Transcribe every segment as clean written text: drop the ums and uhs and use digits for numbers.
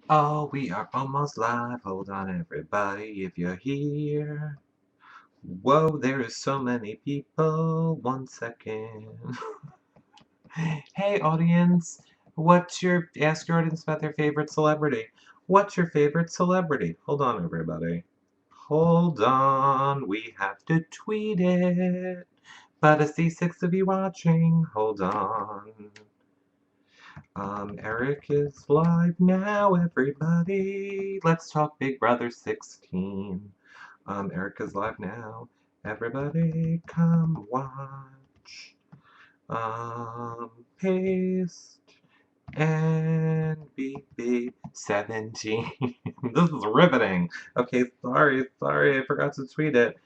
Oh, we are almost live. Hold on, everybody, if you're here. Whoa, there is so many people. 1 second. Hey, audience. Ask your audience about their favorite celebrity. What's your favorite celebrity? Hold on, everybody. Hold on, we have to tweet it. But I see 6 of you watching. Hold on. Eric is live now, everybody. Let's talk Big Brother 16. Eric is live now. Everybody, come watch. Paste and BB 17. This is riveting. Okay, sorry, I forgot to tweet it.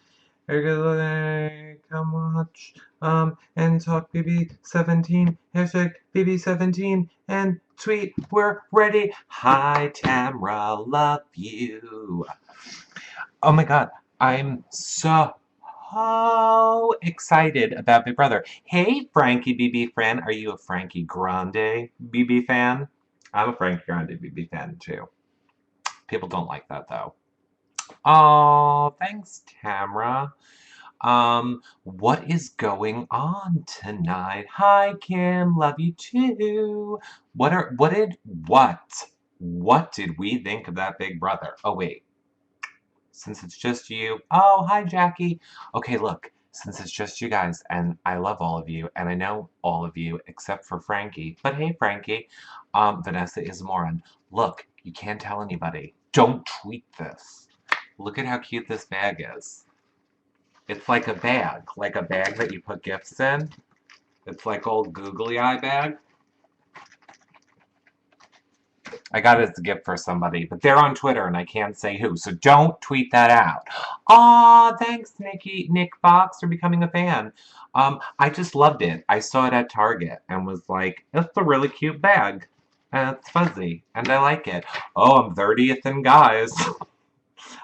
Everybody, come watch, and talk BB17, hashtag BB17, and tweet, we're ready. Hi, Tamra, love you. Oh my god, I'm so excited about Big Brother. Hey, Frankie BB fan, are you a Frankie Grande BB fan? I'm a Frankie Grande BB fan too. People don't like that though. Oh, thanks, Tamra. What is going on tonight? Hi, Kim. Love you too. What did we think of that Big Brother? Oh, wait. Since it's just you. Oh, hi, Jackie. Okay, look. Since it's just you guys, and I love all of you, and I know all of you except for Frankie. But hey, Frankie. Vanessa is a moron. Look, you can't tell anybody. Don't tweet this. Look at how cute this bag is. It's like a bag that you put gifts in. It's like old googly eye bag. I got it as a gift for somebody, but they're on Twitter and I can't say who, so don't tweet that out. Aw, thanks, Nick Fox, for becoming a fan. I just loved it. I saw it at Target and was like, it's a really cute bag. And it's fuzzy, and I like it. Oh, I'm 30th in guys.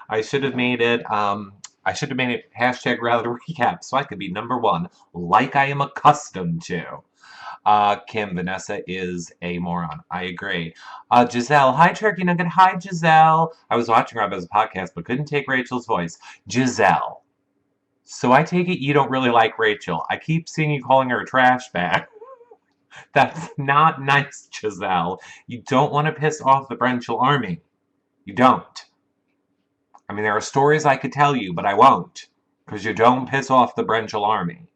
I should have made it hashtag rather recap so I could be #1, like I am accustomed to. Kim, Vanessa is a moron. I agree. Giselle, hi Turkey Nugget. Hi Giselle. I was watching her as a podcast but couldn't take Rachel's voice. Giselle. So I take it you don't really like Rachel. I keep seeing you calling her a trash bag. That's not nice, Giselle. You don't want to piss off the Brenchel army. You don't. I mean, there are stories I could tell you, but I won't, because you don't piss off the Brenchel army.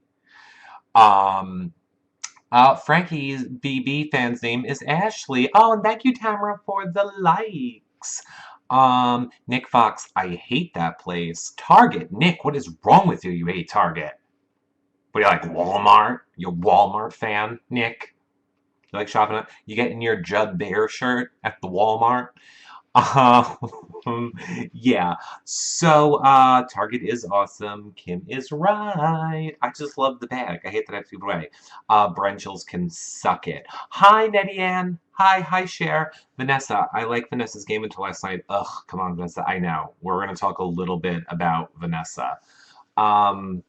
Frankie's BB fan's name is Ashley. Oh, and thank you, Tamara, for the likes. Nick Fox, I hate that place. Target, Nick, what is wrong with you? You hate Target. What do you like, Walmart? You a Walmart fan, Nick? You like shopping at? You getting your Judd Bear shirt at the Walmart? Um, yeah. So, Target is awesome. Kim is right. I just love the bag. I hate that I have to give it away. Brenchels can suck it. Hi, Nettie Ann. Hi, Cher. Vanessa. I like Vanessa's game until last night. Ugh, come on, Vanessa. I know. We're going to talk a little bit about Vanessa. Um,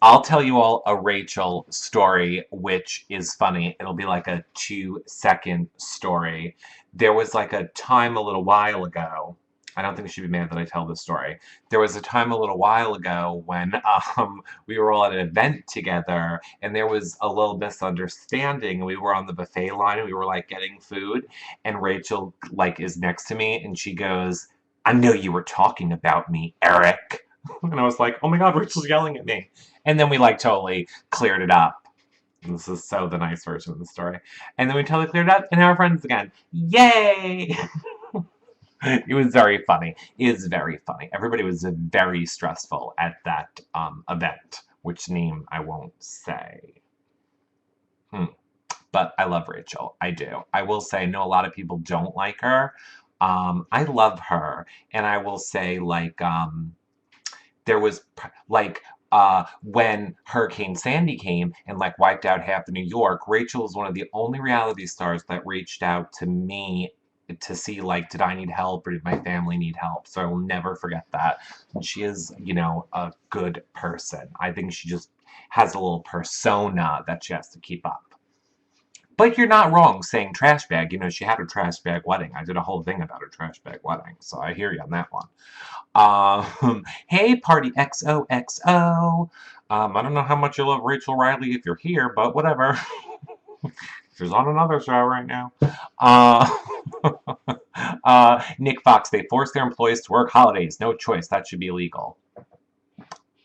I'll tell you all a Rachel story, which is funny. It'll be like a 2-second story. There was like a time a little while ago. I don't think she'd be mad that I tell this story. There was a time a little while ago when we were all at an event together, and there was a little misunderstanding. We were on the buffet line, and we were like getting food, and Rachel like is next to me, and she goes, "I know you were talking about me, Eric." And I was like, "Oh my God, Rachel's yelling at me." And then we like totally cleared it up. This is so the nice version of the story. And then we totally cleared it up, and now we're friends again. Yay! It was very funny. It is very funny. Everybody was very stressful at that event, which name I won't say. But I love Rachel. I do. I will say, I know a lot of people don't like her. I love her. And I will say, like, there was like when Hurricane Sandy came and like wiped out half of New York, Rachel is one of the only reality stars that reached out to me to see like, did I need help or did my family need help? So I will never forget that. And she is, a good person. I think she just has a little persona that she has to keep up. But you're not wrong saying trash bag. You know, she had her trash bag wedding. I did a whole thing about her trash bag wedding, so I hear you on that one. Hey, Party XOXO. I don't know how much you love Rachel Riley if you're here, but whatever. She's on another show right now. Uh, Nick Fox, they force their employees to work holidays. No choice. That should be illegal.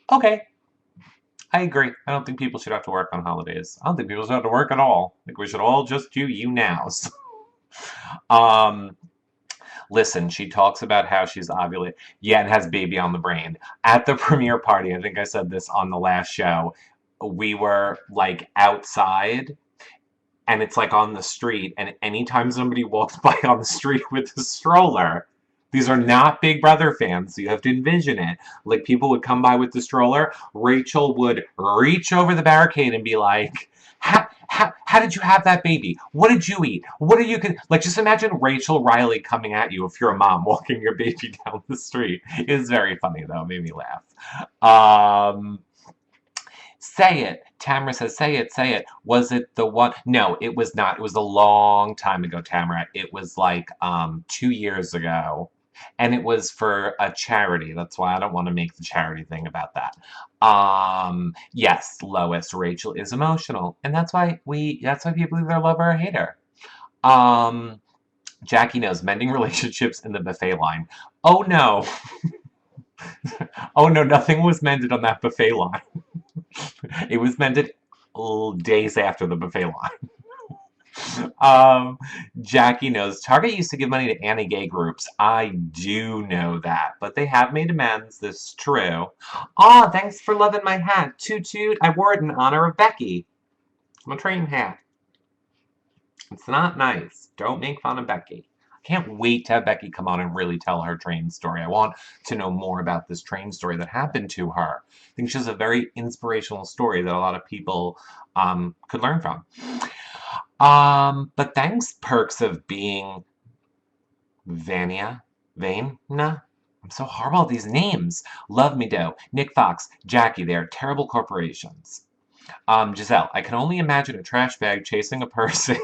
Okay, I agree. I don't think people should have to work on holidays. I don't think people should have to work at all. I think we should all just do YouNows. um, Listen, she talks about how she's ovulating. Yeah, and has baby on the brain. At the premiere party, I think I said this on the last show, we were like outside and it's like on the street, and anytime somebody walks by on the street with a stroller, these are not Big Brother fans, so you have to envision it. Like, people would come by with the stroller, Rachel would reach over the barricade and be like, how did you have that baby? What did you eat? What are you... Like, just imagine Rachel Riley coming at you if you're a mom walking your baby down the street. It was very funny, though. It made me laugh. Say it. Tamara says, say it, say it. Was it the one? No, it was not. It was a long time ago, Tamara. It was like 2 years ago. And it was for a charity. That's why I don't want to make the charity thing about that. Yes, Lois, Rachel is emotional. And that's why people either love her or hate her. Jackie knows mending relationships in the buffet line. Oh no. Oh no, nothing was mended on that buffet line. It was mended days after the buffet line. Jackie knows Target used to give money to anti-gay groups. I do know that, but they have made amends. This is true. Aw, thanks for loving my hat. Toot toot. I wore it in honor of Becky. My train hat. It's not nice. Don't make fun of Becky. Can't wait to have Becky come on and really tell her train story. I want to know more about this train story that happened to her. I think she has a very inspirational story that a lot of people could learn from. But thanks, perks of being Vania. Nah. I'm so horrible at these names. Love me, Doe. Nick Fox. Jackie, they're terrible corporations. Giselle, I can only imagine a trash bag chasing a person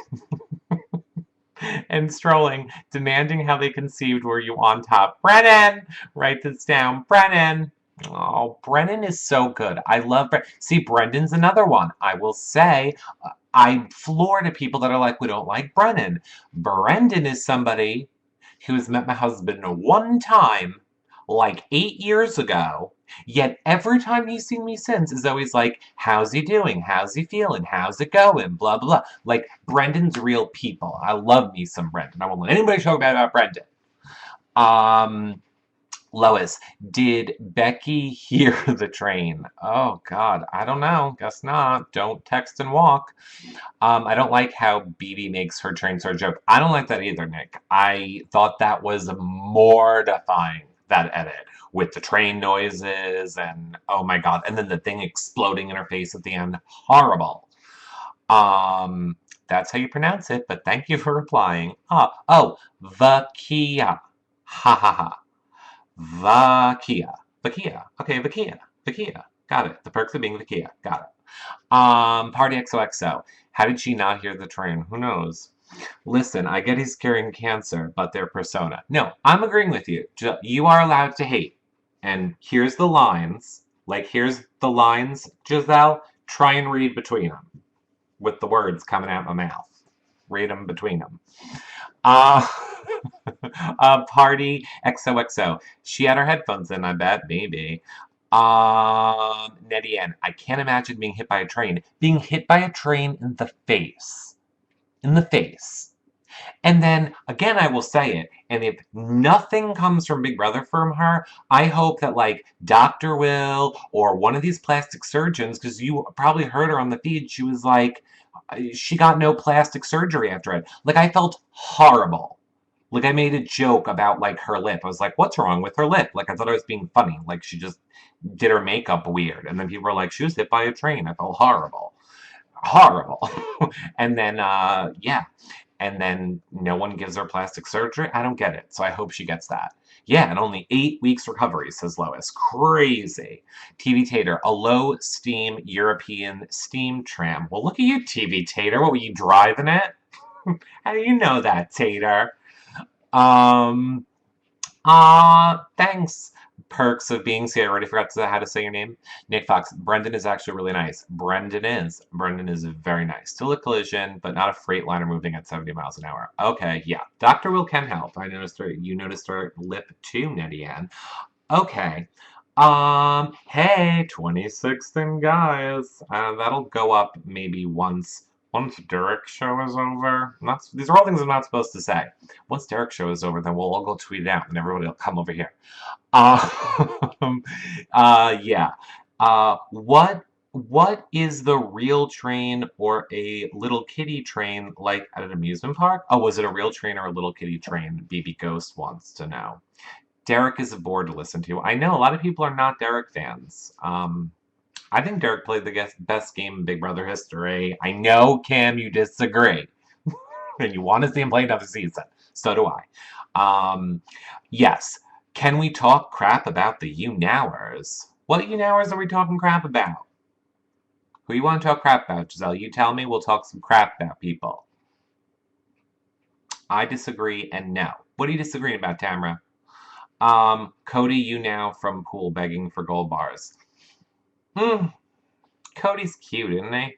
and strolling, demanding how they conceived were you on top. Brennan! Write this down. Brennan! Oh, Brennan is so good. I love Brennan. See, Brendan's another one. I will say, I'm floored at people that are like, we don't like Brennan. Brendan is somebody who has met my husband one time, like 8 years ago, yet every time he's seen me since is always like, how's he doing? How's he feeling? How's it going? Blah, blah, blah. Like, Brendan's real people. I love me some Brendan. I won't let anybody talk bad about Brendan. Lois, did Becky hear the train? Oh, God, I don't know. Guess not. Don't text and walk. I don't like how BB makes her train star joke. I don't like that either, Nick. I thought that was mortifying, that edit, with the train noises and, oh my God, and then the thing exploding in her face at the end. Horrible. That's how you pronounce it, but thank you for replying. Vakia. Ha ha ha. Vakia. Vakia. Okay, Vakia. Vakia. Got it. The perks of being Vakia. Got it. Party XOXO. How did she not hear the train? Who knows? Listen, I get he's carrying cancer, but their persona. No, I'm agreeing with you. You are allowed to hate. And here's the lines. Like, here's the lines, Giselle. Try and read between them. With the words coming out my mouth. Read them between them. Party XOXO. She had her headphones in, I bet. Maybe. Nettie N. I can't imagine being hit by a train. Being hit by a train in the face. In the face. And then, again, I will say it, and if nothing comes from Big Brother from her, I hope that, like, Dr. Will or one of these plastic surgeons, because you probably heard her on the feed, she was like, she got no plastic surgery after it. Like, I felt horrible. Like, I made a joke about, like, her lip. I was like, what's wrong with her lip? Like, I thought I was being funny. Like, she just did her makeup weird. And then people were like, she was hit by a train. I felt horrible. Horrible. And then, yeah. and then no one gives her plastic surgery. I don't get it. So I hope she gets that. Yeah, and only 8 weeks recovery, says Lois. Crazy. TV Tater, a low steam European steam tram. Well, look at you, TV Tater. What were you driving it? How do you know that, Tater? Um, thanks. Perks of being here. I already forgot how to say your name. Nick Fox. Brendan is actually really nice. Brendan is. Brendan is very nice. Still a collision, but not a Freightliner moving at 70 miles an hour. Okay, yeah. Dr. Will can help. I noticed her. You noticed her lip too, Nettie Ann. Okay. Hey, 26th and guys. That'll go up maybe once Derek's show is over. These are all things I'm not supposed to say. Once Derek's show is over, then we'll all go tweet it out, and everybody will come over here. Um, yeah. What is the real train or a little kiddie train like at an amusement park? Oh, was it a real train or a little kiddie train? BB Ghost wants to know. Derek is a bore to listen to. I know a lot of people are not Derek fans. I think Derek played the best game in Big Brother history. I know, Kim, you disagree. And you want to see him play another season. So do I. Yes. Can we talk crap about the YouNowers? What YouNowers are we talking crap about? Who you want to talk crap about, Giselle? You tell me, we'll talk some crap about people. I disagree and no. What are you disagreeing about, Tamara? Cody, YouNow from pool begging for gold bars. Cody's cute, isn't he?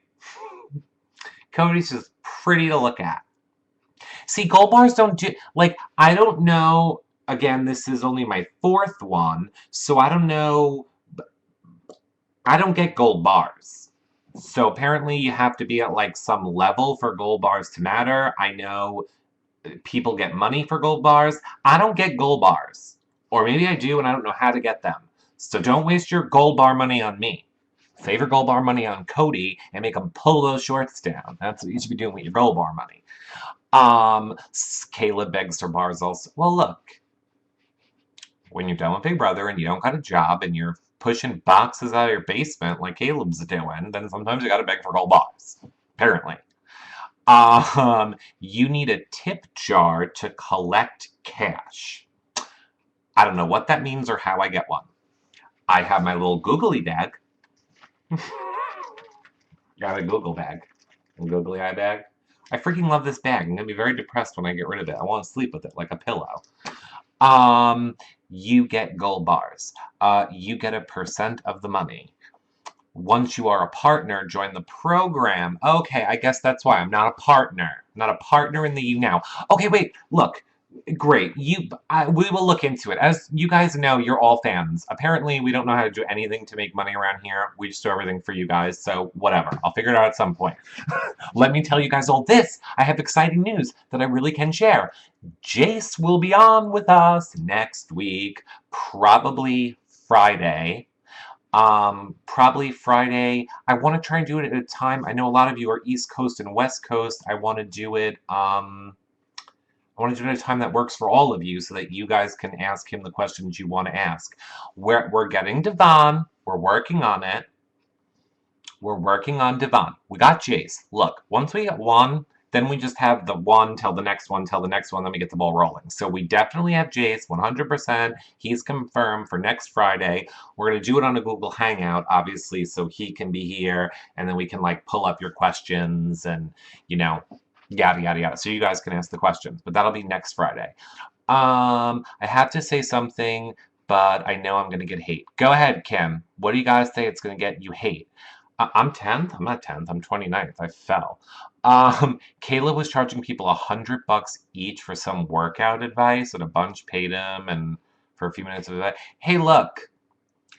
Cody's just pretty to look at. See, gold bars don't do, like, I don't know, again, this is only my 4th one, so I don't know, I don't get gold bars. So apparently you have to be at, like, some level for gold bars to matter. I know people get money for gold bars. I don't get gold bars. Or maybe I do and I don't know how to get them. So don't waste your gold bar money on me. Save your gold bar money on Cody and make him pull those shorts down. That's what you should be doing with your gold bar money. Caleb begs for bars also. Well, look. When you're done with Big Brother and you don't got a job and you're pushing boxes out of your basement like Caleb's doing, then sometimes you gotta beg for gold bars. Apparently. You need a tip jar to collect cash. I don't know what that means or how I get one. I have my little googly bag. Got a Google bag. A googly eye bag. I freaking love this bag. I'm gonna be very depressed when I get rid of it. I want to sleep with it like a pillow. You get gold bars. You get a % of the money. Once you are a partner, join the program. Okay, I guess that's why I'm not a partner. I'm not a partner in the YouNow. Okay, wait, look. Great. We will look into it. As you guys know, you're all fans. Apparently, we don't know how to do anything to make money around here. We just do everything for you guys, so whatever. I'll figure it out at some point. Let me tell you guys all this. I have exciting news that I really can share. Jace will be on with us next week, probably Friday. Probably Friday. I want to try and do it at a time. I know a lot of you are East Coast and West Coast. I want to do it, I want to do it at a time that works for all of you so that you guys can ask him the questions you want to ask. We're getting Devon. We're working on it. We're working on Devon. We got Jace. Look, once we get one, then we just have the one till the next one, till the next one, then we get the ball rolling. So we definitely have Jace, 100%. He's confirmed for next Friday. We're going to do it on a Google Hangout, obviously, so he can be here, and then we can, like, pull up your questions and, you know, yada, yada, yada. So you guys can ask the questions, but that'll be next Friday. I have to say something, but I know I'm going to get hate. Go ahead, Kim. What do you guys say it's going to get you hate? I'm 10th? I'm not 10th. I'm 29th. I fell. Kayla was charging people $100 each for some workout advice, and a bunch paid him and for a few minutes of that. Hey, look.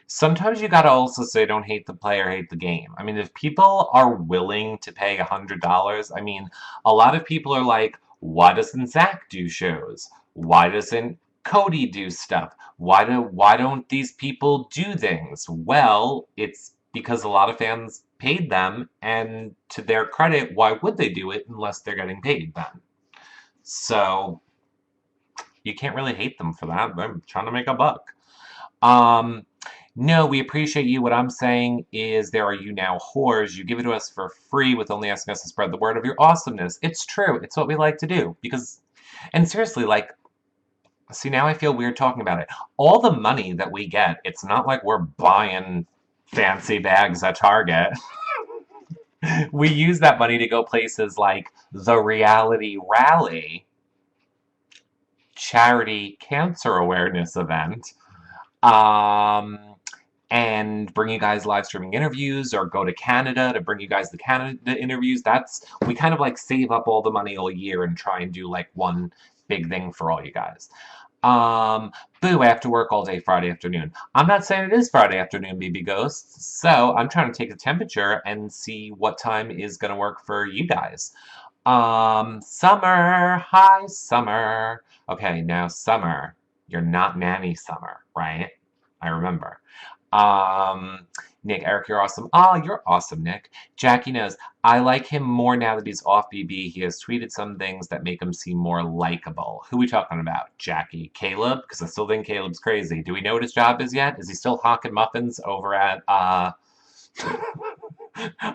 Sometimes you gotta also say don't hate the player, hate the game. I mean, if people are willing to pay $100, I mean, a lot of people are like, why doesn't Zach do shows? Why doesn't Cody do stuff? Why don't these people do things? Well, it's because a lot of fans paid them, and to their credit, why would they do it unless they're getting paid then? So, you can't really hate them for that. They're trying to make a buck. No, we appreciate you. What I'm saying is there are you now whores. You give it to us for free with only asking us to spread the word of your awesomeness. It's true. It's what we like to do. Because, and seriously, like, see, now I feel weird talking about it. All the money that we get, it's not like we're buying fancy bags at Target. We use that money to go places like the Reality Rally, charity cancer awareness event, um, and bring you guys live streaming interviews, or go to Canada to bring you guys the Canada interviews. That's, we kind of like save up all the money all year and try and do like one big thing for all you guys. Boo, I have to work all day Friday afternoon. I'm not saying it is Friday afternoon, BB Ghosts, so I'm trying to take a temperature and see what time is going to work for you guys. Summer, hi, Summer. Okay, now, Summer, you're not Nanny Summer, right? I remember. Um, Nick, Eric, you're awesome. Oh, you're awesome, Nick. Jackie knows. I like him more now that he's off BB. He has tweeted some things that make him seem more likable. Who are we talking about? Jackie? Caleb? Because I still think Caleb's crazy. Do we know what his job is yet? Is he still hawking muffins over at,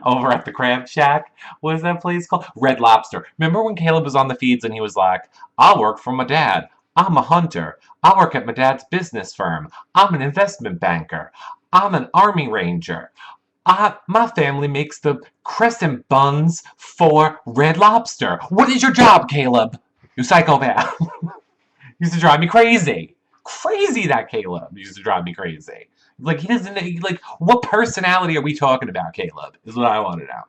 over at the Crab Shack? What is that place called? Red Lobster. Remember when Caleb was on the feeds and he was like, I'll work for my dad. I'm a hunter. I work at my dad's business firm. I'm an investment banker. I'm an army ranger. My family makes the crescent buns for Red Lobster. What is your job, Caleb? You psychopath. Used to drive me crazy. Crazy, that Caleb used to drive me crazy. Like, he doesn't, like, what personality are we talking about, Caleb? Is what I want to know.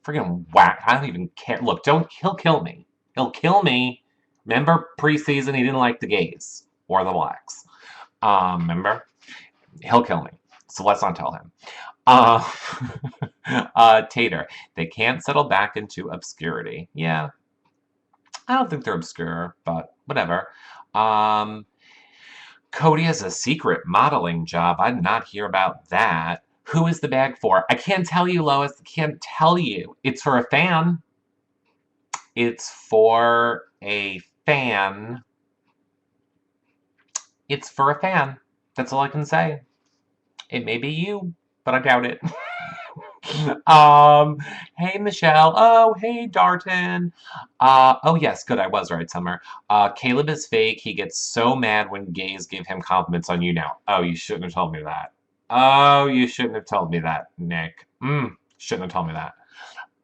Friggin' whack. I don't even care. Look, he'll kill me. He'll kill me. Remember preseason, he didn't like the gays or the blacks. Remember? He'll kill me. So let's not tell him. Tater. They can't settle back into obscurity. Yeah. I don't think they're obscure, but whatever. Cody has a secret modeling job. I did not hear about that. Who is the bag for? I can't tell you, Lois. I can't tell you. It's for a fan. It's for a fan. It's for a fan. That's all I can say. It may be you, but I doubt it. Hey, Michelle. Oh, hey, Darton. Oh, yes, good. I was right, Summer. Caleb is fake. He gets so mad when gays give him compliments on YouNow. Oh, you shouldn't have told me that. Oh, you shouldn't have told me that, Nick. Shouldn't have told me that.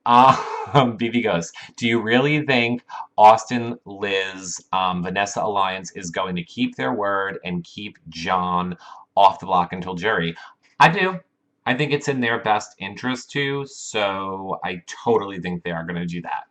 BB goes, do you really think Austin, Liz, Vanessa Alliance is going to keep their word and keep John off the block until jury? I do. I think it's in their best interest to, so I totally think they are going to do that.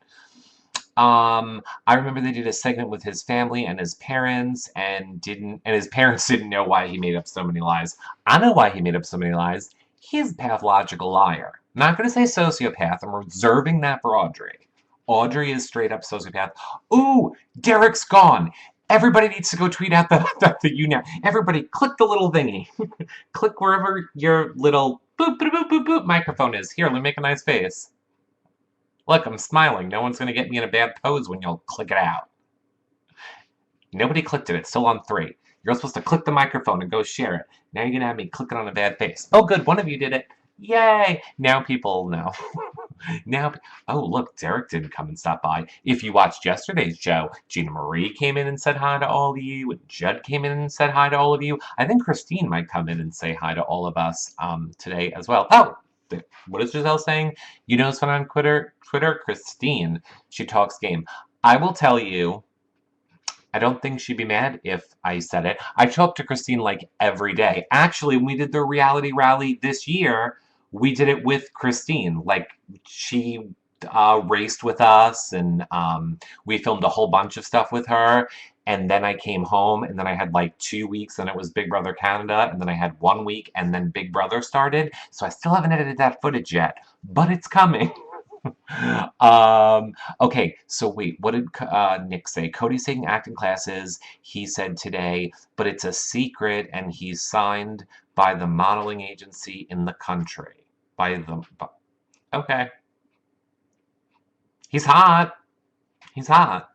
I remember they did a segment with his family and his parents, and his parents didn't know why he made up so many lies. I know why he made up so many lies. He's a pathological liar. I'm not going to say sociopath. I'm reserving that for Audrey. Audrey is straight up sociopath. Ooh, Derek's gone. Everybody needs to go tweet out the YouNow. Everybody, click the little thingy. Click wherever your little boop, boop, boop, boop, boop microphone is. Here, let me make a nice face. Look, I'm smiling. No one's going to get me in a bad pose when you'll click it out. Nobody clicked it. It's still on 3. You're supposed to click the microphone and go share it. Now you're going to have me clicking on a bad face. Oh, good. One of you did it. Yay! Now people know. Now, oh, look, Derek didn't come and stop by. If you watched yesterday's show, Gina Marie came in and said hi to all of you, and Judd came in and said hi to all of you. I think Christine might come in and say hi to all of us today as well. Oh, what is Giselle saying? You know someone on Twitter, Christine. She talks game. I will tell you, I don't think she'd be mad if I said it. I talk to Christine like every day. Actually, when we did the reality rally this year, we did it with Christine. Like, she raced with us, and we filmed a whole bunch of stuff with her. And then I came home, and then I had like 2 weeks, and it was Big Brother Canada, and then I had 1 week, and then Big Brother started. So I still haven't edited that footage yet, but it's coming. Okay, so wait, what did Nick say? Cody's taking acting classes, he said today, but it's a secret, and he's signed by the modeling agency in the country. Okay. He's hot. He's hot.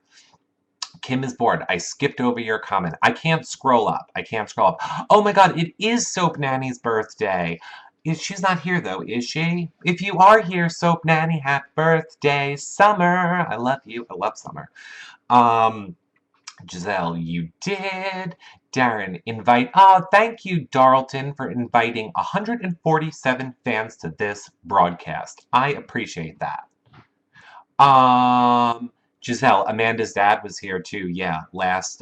Kim is bored. I skipped over your comment. I can't scroll up. I can't scroll up. Oh my god, it is Soap Nanny's birthday. She's not here though, is she? If you are here, Soap Nanny, happy birthday, Summer. I love you. I love Summer. Um, Giselle, you did. Darren, invite. Thank you, Darlton, for inviting 147 fans to this broadcast. I appreciate that. Um, Giselle, Amanda's dad was here too. Yeah, last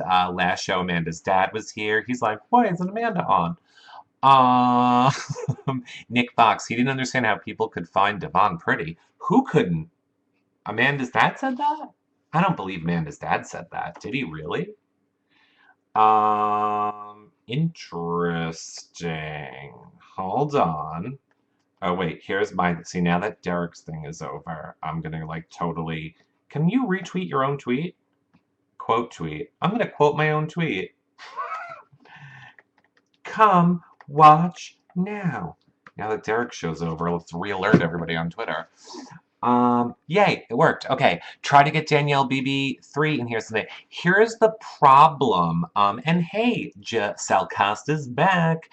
show, Amanda's dad was here. He's like, why isn't Amanda on? Nick Fox, he didn't understand how people could find Devon pretty. Who couldn't? Amanda's dad said that? I don't believe Amanda's dad said that. Did he really? Interesting. Hold on. Oh, wait, here's my... See, now that Derek's thing is over, I'm gonna, like, totally... Can you retweet your own tweet? Quote tweet. I'm gonna quote my own tweet. Come watch now. Now that Derek show's over, let's re-alert everybody on Twitter. Yay, it worked. Okay, try to get Danielle BB3, and here's the thing. Here's the problem. And hey, Giselle Costa's back.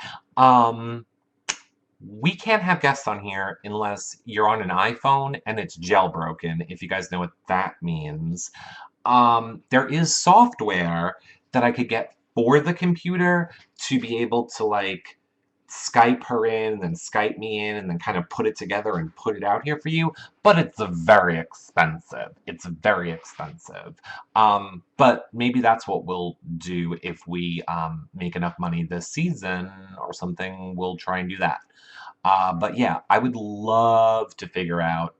We can't have guests on here unless you're on an iPhone and it's jailbroken, if you guys know what that means. There is software that I could get for the computer to be able to, like, Skype her in and then Skype me in and then kind of put it together and put it out here for you, but it's very expensive. It's very expensive. But maybe that's what we'll do if we make enough money this season or something. We'll try and do that. But yeah, I would love to figure out.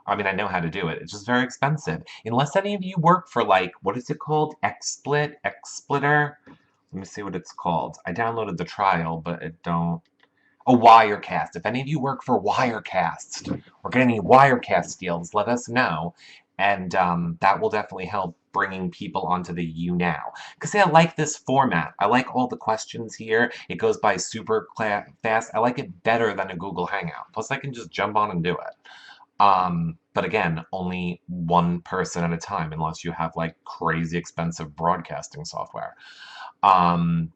I mean, I know how to do it. It's just very expensive. Unless any of you work for, like, what is it called? XSplitter? Let me see what it's called. I downloaded the trial, but it don't... Oh, Wirecast. If any of you work for Wirecast or get any Wirecast deals, let us know. And that will definitely help bringing people onto the YouNow. Because I like this format. I like all the questions here. It goes by super fast. I like it better than a Google Hangout. Plus, I can just jump on and do it. But again, only one person at a time, unless you have, like, crazy expensive broadcasting software. Kim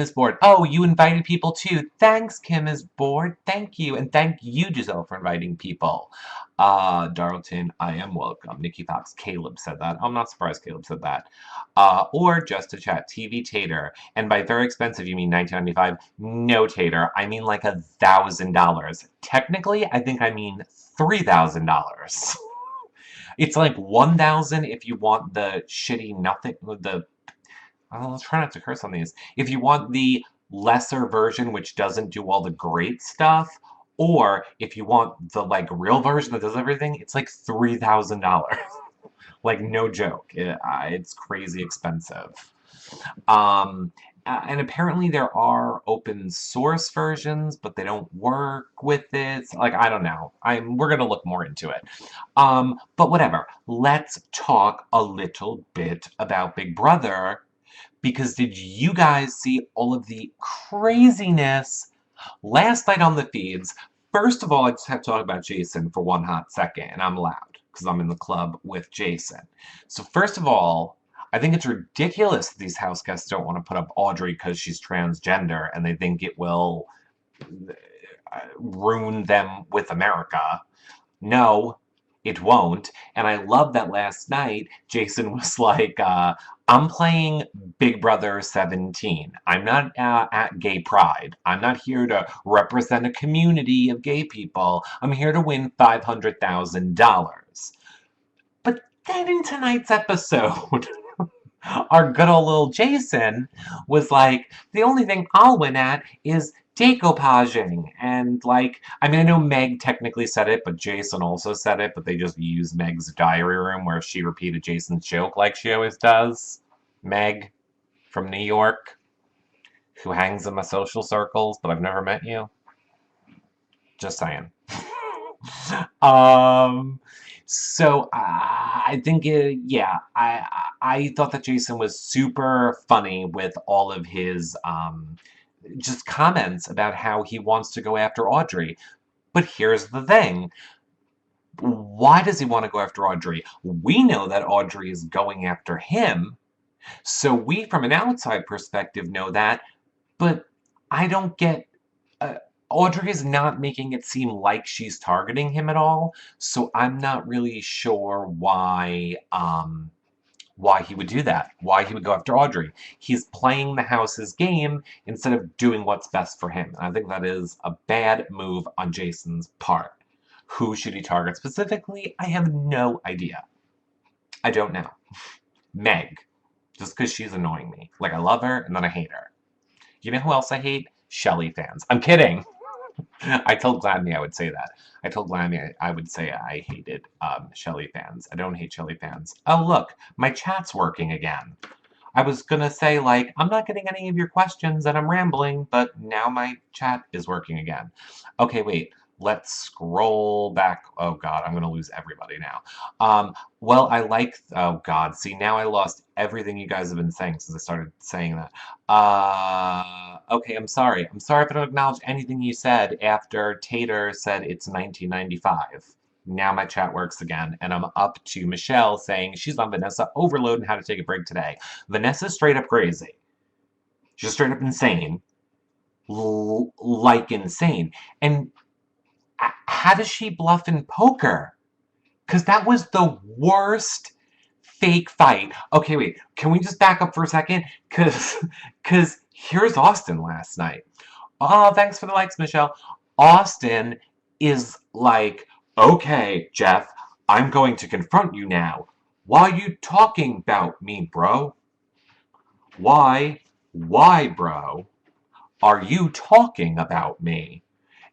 is bored. Oh, you invited people too. Thanks, Kim is bored. Thank you. And thank you, Giselle, for inviting people. Darlton, I am welcome. Nikki Fox, Caleb said that. I'm not surprised Caleb said that. Or just a chat. TV Tater. And by very expensive, you mean $19.95? No, Tater. I mean like $1,000. Technically, I think I mean $3,000. It's like $1,000 if you want the shitty nothing, let's try not to curse on these. If you want the lesser version, which doesn't do all the great stuff, or if you want the, like, real version that does everything, it's like $3,000. Like, no joke. It's crazy expensive. And apparently there are open source versions, but they don't work with it. Like, I don't know. We're gonna look more into it. But whatever. Let's talk a little bit about Big Brother. Because did you guys see all of the craziness last night on the feeds? First of all, I just have to talk about Jason for one hot second, and I'm loud because I'm in the club with Jason. So first of all, I think it's ridiculous that these house guests don't want to put up Audrey because she's transgender and they think it will ruin them with America. No, it won't. And I love that last night Jason was like, I'm playing Big Brother 17. I'm not at Gay Pride. I'm not here to represent a community of gay people. I'm here to win $500,000. But then in tonight's episode, our good old little Jason was like, the only thing I'll win at is decoupaging. And, like, I mean, I know Meg technically said it, but Jason also said it, but they just used Meg's diary room where she repeated Jason's joke like she always does. Meg from New York, who hangs in my social circles, but I've never met you. Just saying. So I think, yeah, I thought that Jason was super funny with all of his just comments about how he wants to go after Audrey. But here's the thing. Why does he want to go after Audrey? We know that Audrey is going after him. So we, from an outside perspective, know that. But I don't get. Uh, Audrey is not making it seem like she's targeting him at all. So I'm not really sure why he would do that, why he would go after Audrey. He's playing the house's game instead of doing what's best for him. And I think that is a bad move on Jason's part. Who should he target specifically? I have no idea. I don't know. Meg. Just because she's annoying me. Like, I love her, and then I hate her. You know who else I hate? Shelley fans. I'm kidding. I told Gladney I would say that. I told Gladney I would say I hated Shelley fans. I don't hate Shelley fans. Oh, look. My chat's working again. I was gonna say, like, I'm not getting any of your questions and I'm rambling, but now my chat is working again. Okay, wait. Let's scroll back. Oh god, I'm gonna lose everybody now. Well, I like. Oh god, see now I lost everything you guys have been saying since I started saying that. Okay, I'm sorry. I'm sorry if I don't acknowledge anything you said after Tater said it's 1995. Now my chat works again, and I'm up to Michelle saying she's on Vanessa overload and how to take a break today. Vanessa's straight up crazy. She's straight up insane. Like insane. And how does she bluff in poker? Because that was the worst fake fight. Okay, wait. Can we just back up for a second? Because here's Austin last night. Oh, thanks for the likes, Michelle. Austin is like, okay, Jeff, I'm going to confront you now. Why are you talking about me, bro? Why, bro, are you talking about me?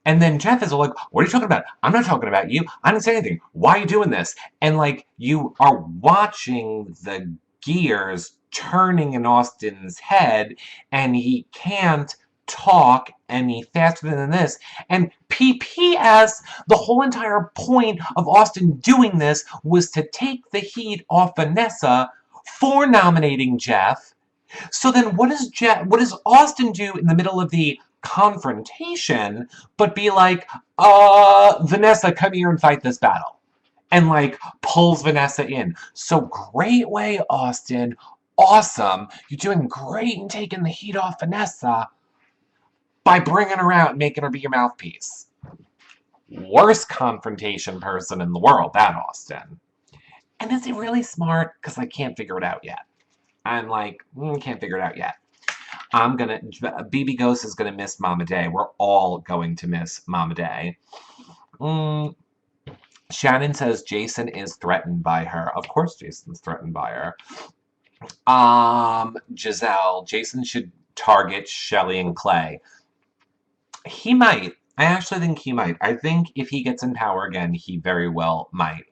And then Jeff is like, what are you talking about? I'm not talking about you. I didn't say anything. Why are you doing this? And like, you are watching the gears turning in Austin's head, and he can't talk any faster than this. And PPS, the whole entire point of Austin doing this was to take the heat off Vanessa for nominating Jeff. So then what does Austin do in the middle of the confrontation but be like, Vanessa, come here and fight this battle? And like pulls Vanessa in. So great way, Austin. Awesome. You're doing great in taking the heat off Vanessa by bringing her out and making her be your mouthpiece. Worst confrontation person in the world, that Austin. And is he really smart? Because I can't figure it out yet. I'm like, can't figure it out yet. BB Ghost is gonna miss Mama Day. We're all going to miss Mama Day. Shannon says Jason is threatened by her. Of course Jason's threatened by her. Giselle, Jason should target Shelly and Clay. He might. I actually think he might. I think if he gets in power again, he very well might.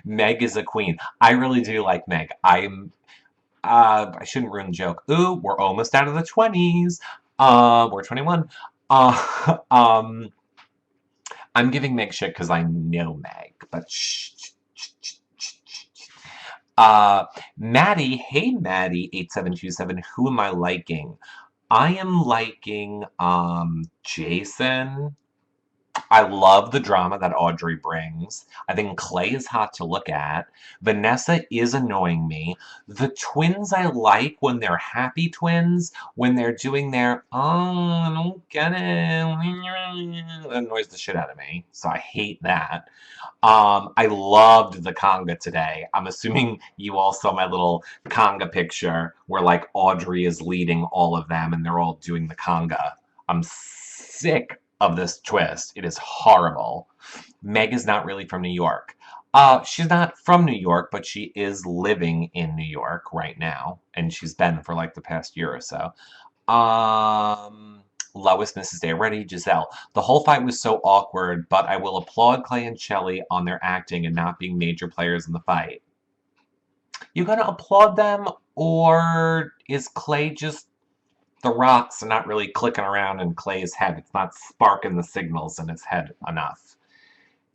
Meg is a queen. I really do like Meg. I shouldn't ruin the joke. Ooh, we're almost out of the 20s. We're 21. I'm giving Meg shit because I know Meg, but shh. Maddie, hey Maddie, 8727, who am I liking? I am liking, Jason. I love the drama that Audrey brings. I think Clay is hot to look at. Vanessa is annoying me. The twins I like when they're happy twins, when they're doing their, I don't get it, that annoys the shit out of me. So I hate that. I loved the conga today. I'm assuming you all saw my little conga picture where like Audrey is leading all of them and they're all doing the conga. I'm sick of this twist. It is horrible. Meg is not really from New York. She's not from New York, but she is living in New York right now, and she's been for like the past year or so. Lois, Mrs. Day, ready, Giselle. The whole fight was so awkward, but I will applaud Clay and Shelley on their acting and not being major players in the fight. You gonna applaud them, or is Clay just the rocks are not really clicking around in Clay's head? It's not sparking the signals in his head enough.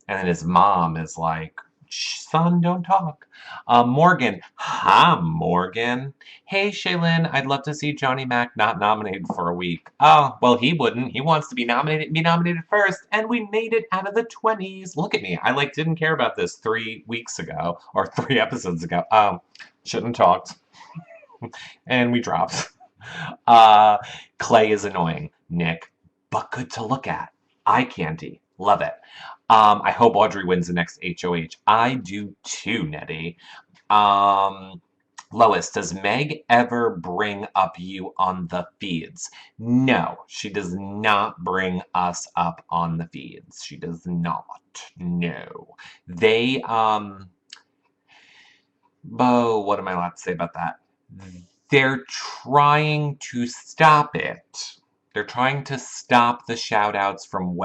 And then his mom is like Shh, son, don't talk. Morgan. Hi, Morgan. Hey, Shaylin, I'd love to see Johnny Mac not nominated for a week. Oh, well, he wouldn't. He wants to be nominated first, and we made it out of the 20s. Look at me. I, didn't care about this 3 weeks ago, or 3 episodes ago. Shouldn't have talked. And we dropped. Clay is annoying, Nick, but good to look at. Eye candy. Love it. I hope Audrey wins the next HOH. I do too, Nettie. Lois, does Meg ever bring up you on the feeds? No, she does not bring us up on the feeds. She does not. No. They, oh, what am I allowed to say about that? They're trying to stop it. They're trying to stop the shout outs from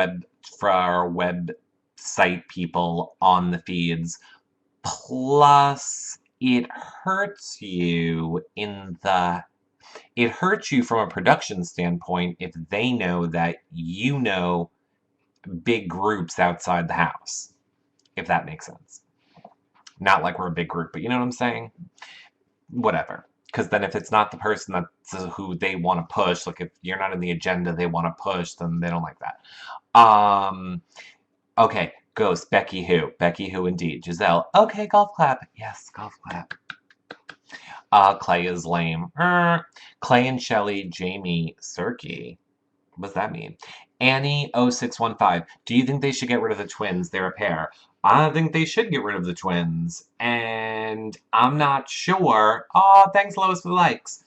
our website people on the feeds. Plus, it hurts you it hurts you from a production standpoint if they know that you know big groups outside the house. If that makes sense. Not like we're a big group, but you know what I'm saying? Whatever. Because then if it's not the person that's who they want to push, like if you're not in the agenda they want to push, then they don't like that. Okay, Ghost, Becky who? Becky who indeed. Giselle, okay, golf clap. Yes, golf clap. Clay is lame. Clay and Shelly, Jamie, Serkey. What does that mean? Annie0615. Do you think they should get rid of the twins? They're a pair. I think they should get rid of the twins. And I'm not sure. Oh, thanks, Lois, for the likes.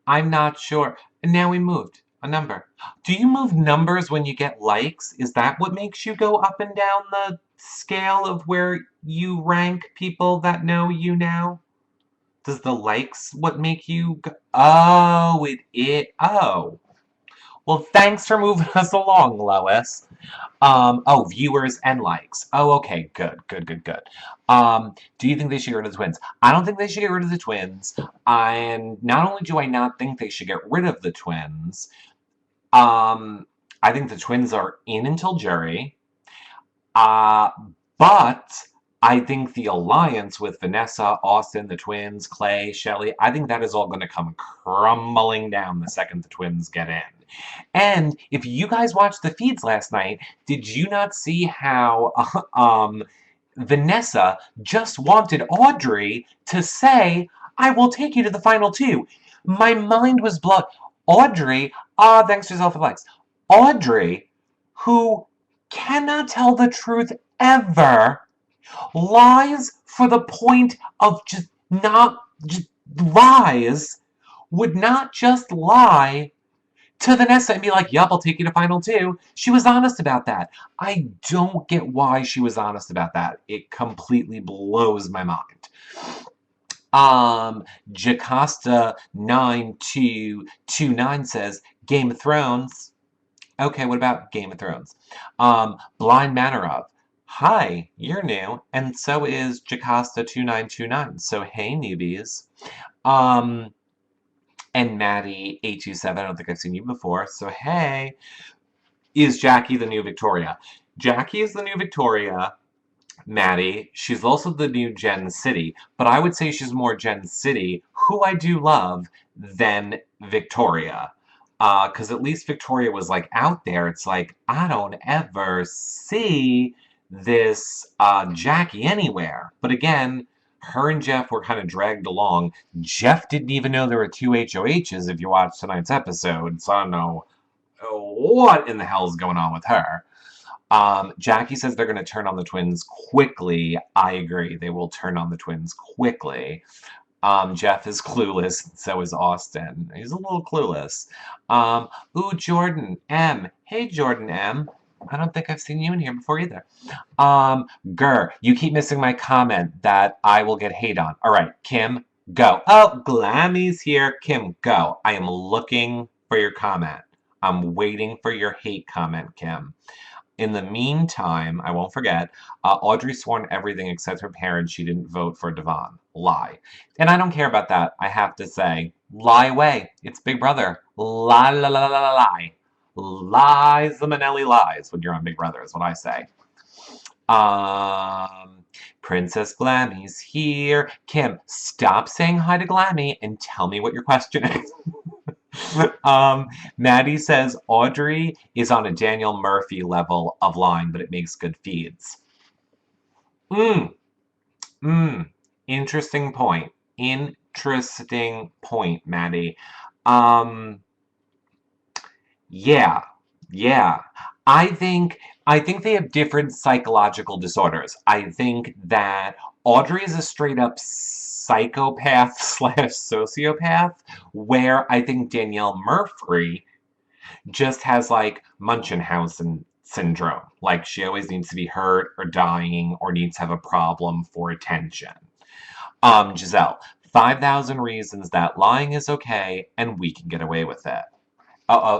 I'm not sure. And now we moved a number. Do you move numbers when you get likes? Is that what makes you go up and down the scale of where you rank people that know you now? Does the likes what make you go? Oh, oh. Well, thanks for moving us along, Lois. Oh, viewers and likes. Oh, okay, good. Do you think they should get rid of the twins? I don't think they should get rid of the twins. And not only do I not think they should get rid of the twins, I think the twins are in until jury. But I think the alliance with Vanessa, Austin, the twins, Clay, Shelly, I think that is all going to come crumbling down the second the twins get in. And if you guys watched the feeds last night, did you not see how Vanessa just wanted Audrey to say, I will take you to the final two? My mind was blown. Audrey, thanks yourself for the likes. Audrey, who cannot tell the truth ever, lies for the point of just lies, would not just lie to Vanessa and be like, yup, I'll take you to final two. She was honest about that. I don't get why she was honest about that. It completely blows my mind. Jocasta 9229 says, Game of Thrones. Okay, what about Game of Thrones? Blind Manner of. Hi, you're new, and so is Jocasta 2929. So hey, newbies. And Maddie 827. I don't think I've seen you before. So hey, is Jackie the new Victoria? Jackie is the new Victoria. Maddie, she's also the new Gen City, but I would say she's more Gen City, who I do love, than Victoria. Because at least Victoria was like out there. It's like, I don't ever see this Jackie anywhere. But again, her and Jeff were kind of dragged along. Jeff didn't even know there were 2 HOHs if you watched tonight's episode, so I don't know what in the hell is going on with her. Jackie says they're going to turn on the twins quickly. I agree. They will turn on the twins quickly. Jeff is clueless. So is Austin. He's a little clueless. Ooh, Jordan M. Hey, Jordan M. I don't think I've seen you in here before either. You keep missing my comment that I will get hate on. All right, Kim, go. Oh, Glammy's here. Kim, go. I am looking for your comment. I'm waiting for your hate comment, Kim. In the meantime, I won't forget, Audrey sworn everything except her parents she didn't vote for Devon. Lie. And I don't care about that, I have to say. Lie away. It's Big Brother. Lie, lie, lie, lie, lie. Lies, the Manelli lies when you're on Big Brother, is what I say. Princess Glammy's here. Kim, stop saying hi to Glammy and tell me what your question is. Maddie says Audrey is on a Daniel Murphy level of line, but it makes good feeds. Mm, mm. Interesting point. Interesting point, Maddie. Um, yeah, yeah. I think I think they have different psychological disorders. I think that Audrey is a straight up psychopath slash sociopath, where I think Danielle Murphy just has like Munchausen syndrome. Like she always needs to be hurt or dying or needs to have a problem for attention. Giselle, 5,000 reasons that lying is okay and we can get away with it.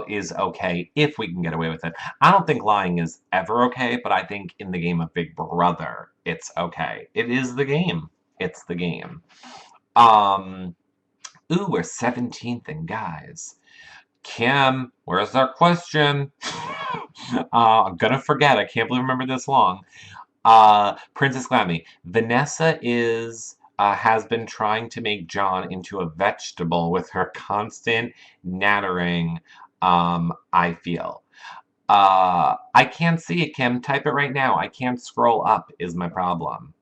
Is okay if we can get away with it. I don't think lying is ever okay, but I think in the game of Big Brother, it's okay. It is the game. It's the game. Um, we're 17th and guys. Kim, where's our question? I'm gonna forget. I can't believe I remember this long. Princess Glammy. Vanessa has been trying to make John into a vegetable with her constant nattering, I feel. I can't see it, Kim. Type it right now. I can't scroll up is my problem.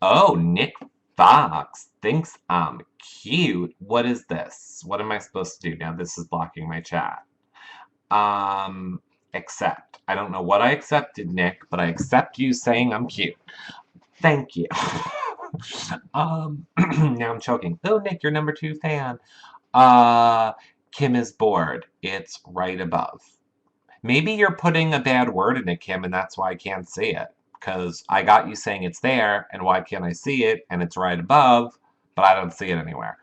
Oh, Nick Fox thinks I'm cute. What is this? What am I supposed to do now? This is blocking my chat. Accept. I don't know what I accepted, Nick, but I accept you saying I'm cute. Thank you. Now I'm choking. Oh, Nick, you're number 2 fan. Kim is bored. It's right above. Maybe you're putting a bad word in it, Kim, and that's why I can't see it. Because I got you saying it's there, and why can't I see it? And it's right above, but I don't see it anywhere.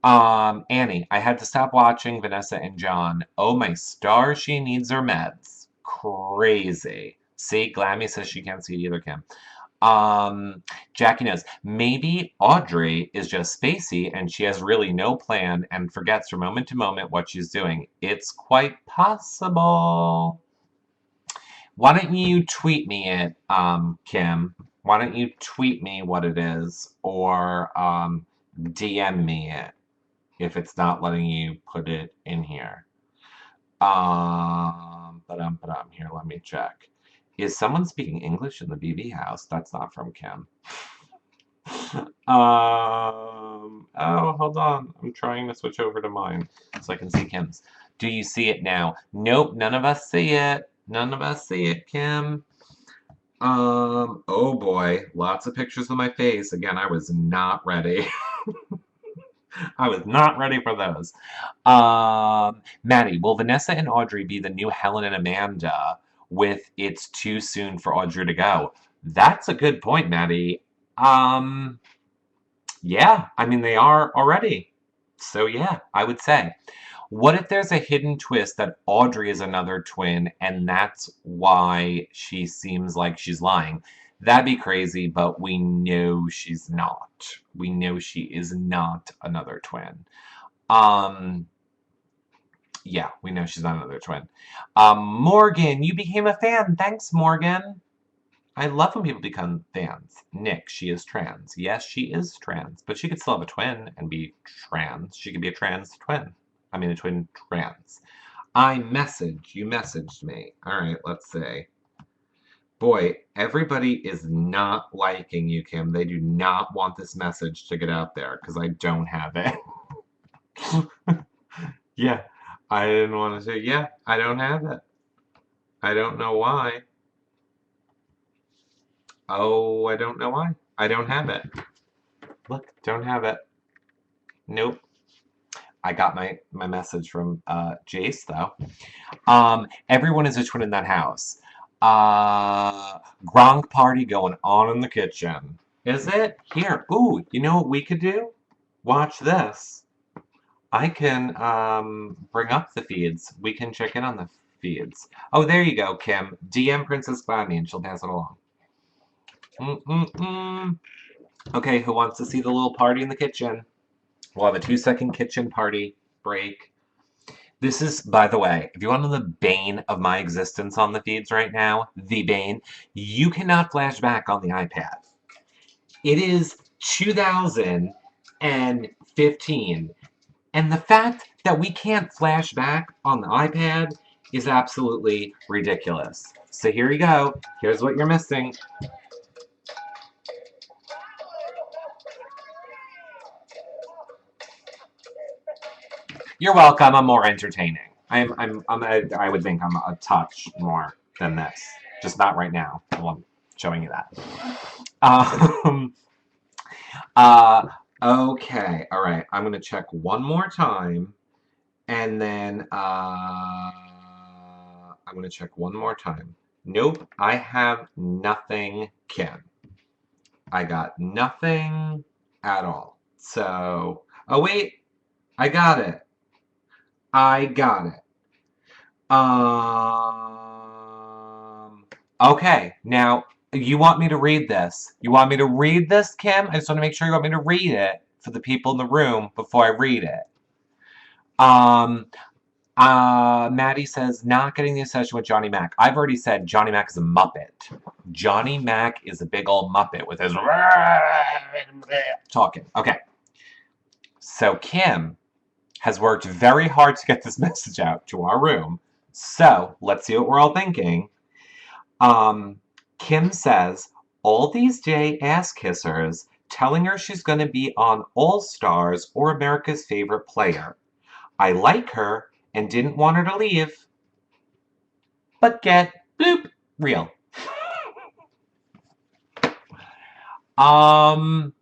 Annie, I had to stop watching Vanessa and John. Oh my star, she needs her meds. Crazy. See, Glammy says she can't see it either, Kim. Jackie knows. Maybe Audrey is just spacey and she has really no plan and forgets from moment to moment what she's doing. It's quite possible. Why don't you tweet me it, Kim? Why don't you tweet me what it is or DM me it if it's not letting you put it in here. Here, let me check. Is someone speaking English in the BB house? That's not from Kim. Oh, hold on. I'm trying to switch over to mine so I can see Kim's. Do you see it now? Nope, none of us see it. None of us see it, Kim. Oh boy, lots of pictures of my face. Again, I was not ready. I was not ready for those. Maddie, will Vanessa and Audrey be the new Helen and Amanda with It's Too Soon for Audrey to Go? That's a good point, Maddie. Yeah, I mean, they are already. So yeah, I would say. What if there's a hidden twist that Audrey is another twin and that's why she seems like she's lying? That'd be crazy, but we know she's not. We know she is not another twin. Yeah, we know she's not another twin. Morgan, you became a fan. Thanks, Morgan. I love when people become fans. Nick, she is trans. Yes, she is trans, but she could still have a twin and be trans. She could be a trans twin. I mean, a twin trans. You messaged me. All right, let's see. Boy, everybody is not liking you, Kim. They do not want this message to get out there because I don't have it. Yeah, I didn't want to say, yeah, I don't have it. I don't know why. Oh, I don't know why. I don't have it. Look, don't have it. Nope. I got my message from Jace, though. Everyone is a twin in that house. Gronk party going on in the kitchen. Is it? Here. Ooh, you know what we could do? Watch this. I can bring up the feeds. We can check in on the feeds. Oh, there you go, Kim. DM Princess Gladney and she'll pass it along. Okay, who wants to see the little party in the kitchen? We'll have a 2-second kitchen party break. This is, by the way, if you want to know the bane of my existence on the feeds right now, the bane, you cannot flash back on the iPad. It is 2015. And the fact that we can't flash back on the iPad is absolutely ridiculous. So here you go. Here's what you're missing. You're welcome. I'm more entertaining. I would think I'm a touch more than this. Just not right now. Well, I'm showing you that. Um, uh, okay. All right. I'm going to check one more time. And then I'm going to check one more time. Nope. I have nothing, Kim. I got nothing at all. So, oh, wait. I got it. I got it. Okay, now you want me to read this. You want me to read this, Kim? I just want to make sure you want me to read it for the people in the room before I read it. Maddie says, not getting the obsession with Johnny Mac. I've already said Johnny Mac is a Muppet. Johnny Mac is a big old Muppet with his talking. Okay. So Kim has worked very hard to get this message out to our room. So let's see what we're all thinking. Kim says, all these day ass kissers telling her she's going to be on All Stars or America's Favorite Player. I like her and didn't want her to leave. But get, bloop, real. I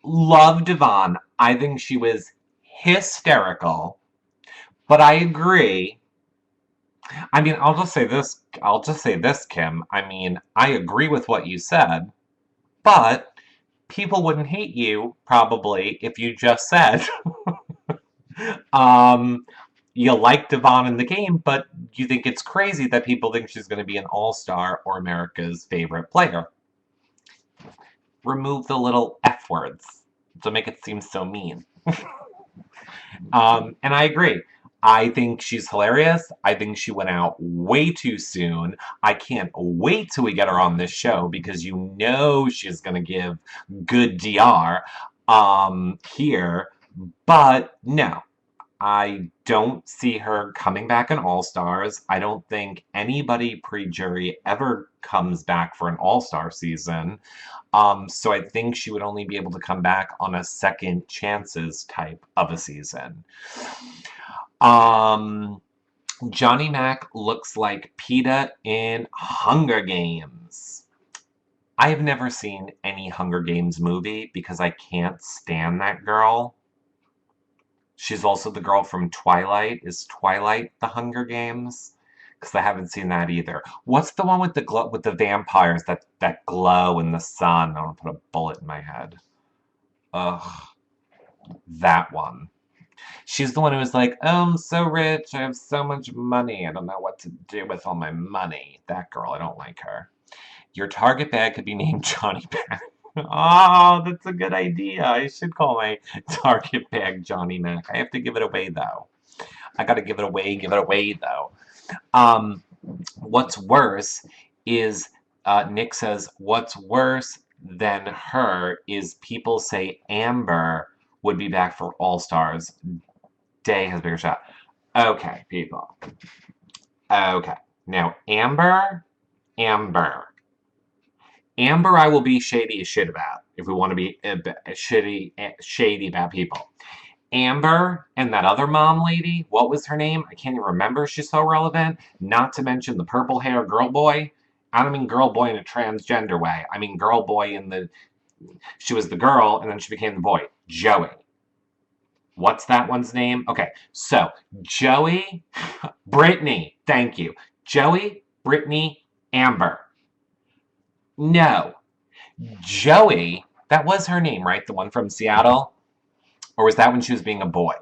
love Devon. I think she was hysterical. But I agree. I mean, I'll just say this, Kim. I mean, I agree with what you said, but people wouldn't hate you, probably, if you just said, you like Devon in the game, but you think it's crazy that people think she's going to be an all-star or America's favorite player. Remove the little F words to make it seem so mean. And I agree. I think she's hilarious. I think she went out way too soon. I can't wait till we get her on this show because you know she's going to give good DR here. But no, I don't see her coming back in All Stars. I don't think anybody pre-jury ever comes back for an All Star season. So I think she would only be able to come back on a second chances type of a season. Johnny Mac looks like PETA in Hunger Games. I have never seen any Hunger Games movie because I can't stand that girl. She's also the girl from Twilight. Is Twilight the Hunger Games? Because I haven't seen that either. What's the one with the vampires that glow in the sun? I want to put a bullet in my head. Ugh, that one. She's the one who was like, oh, I'm so rich. I have so much money. I don't know what to do with all my money. That girl, I don't like her. Your Target bag could be named Johnny Bag. Oh, that's a good idea. I should call my Target bag Johnny Mac. I have to give it away, though. I gotta give it away, though. What's worse is, Nick says, what's worse than her is people say Amber would be back for All Stars. Day has a bigger shot. Okay, people. Okay. Now, Amber, I will be shady as shit about if we want to be shady about people. Amber and that other mom lady, what was her name? I can't even remember. She's so relevant. Not to mention the purple hair girl boy. I don't mean girl boy in a transgender way. I mean girl boy in the... She was the girl and then she became the boy. Joey. What's that one's name? Okay, so Joey, Brittany, thank you. Joey, Brittany, Amber. No. Joey, that was her name, right? The one from Seattle? Or was that when she was being a boy?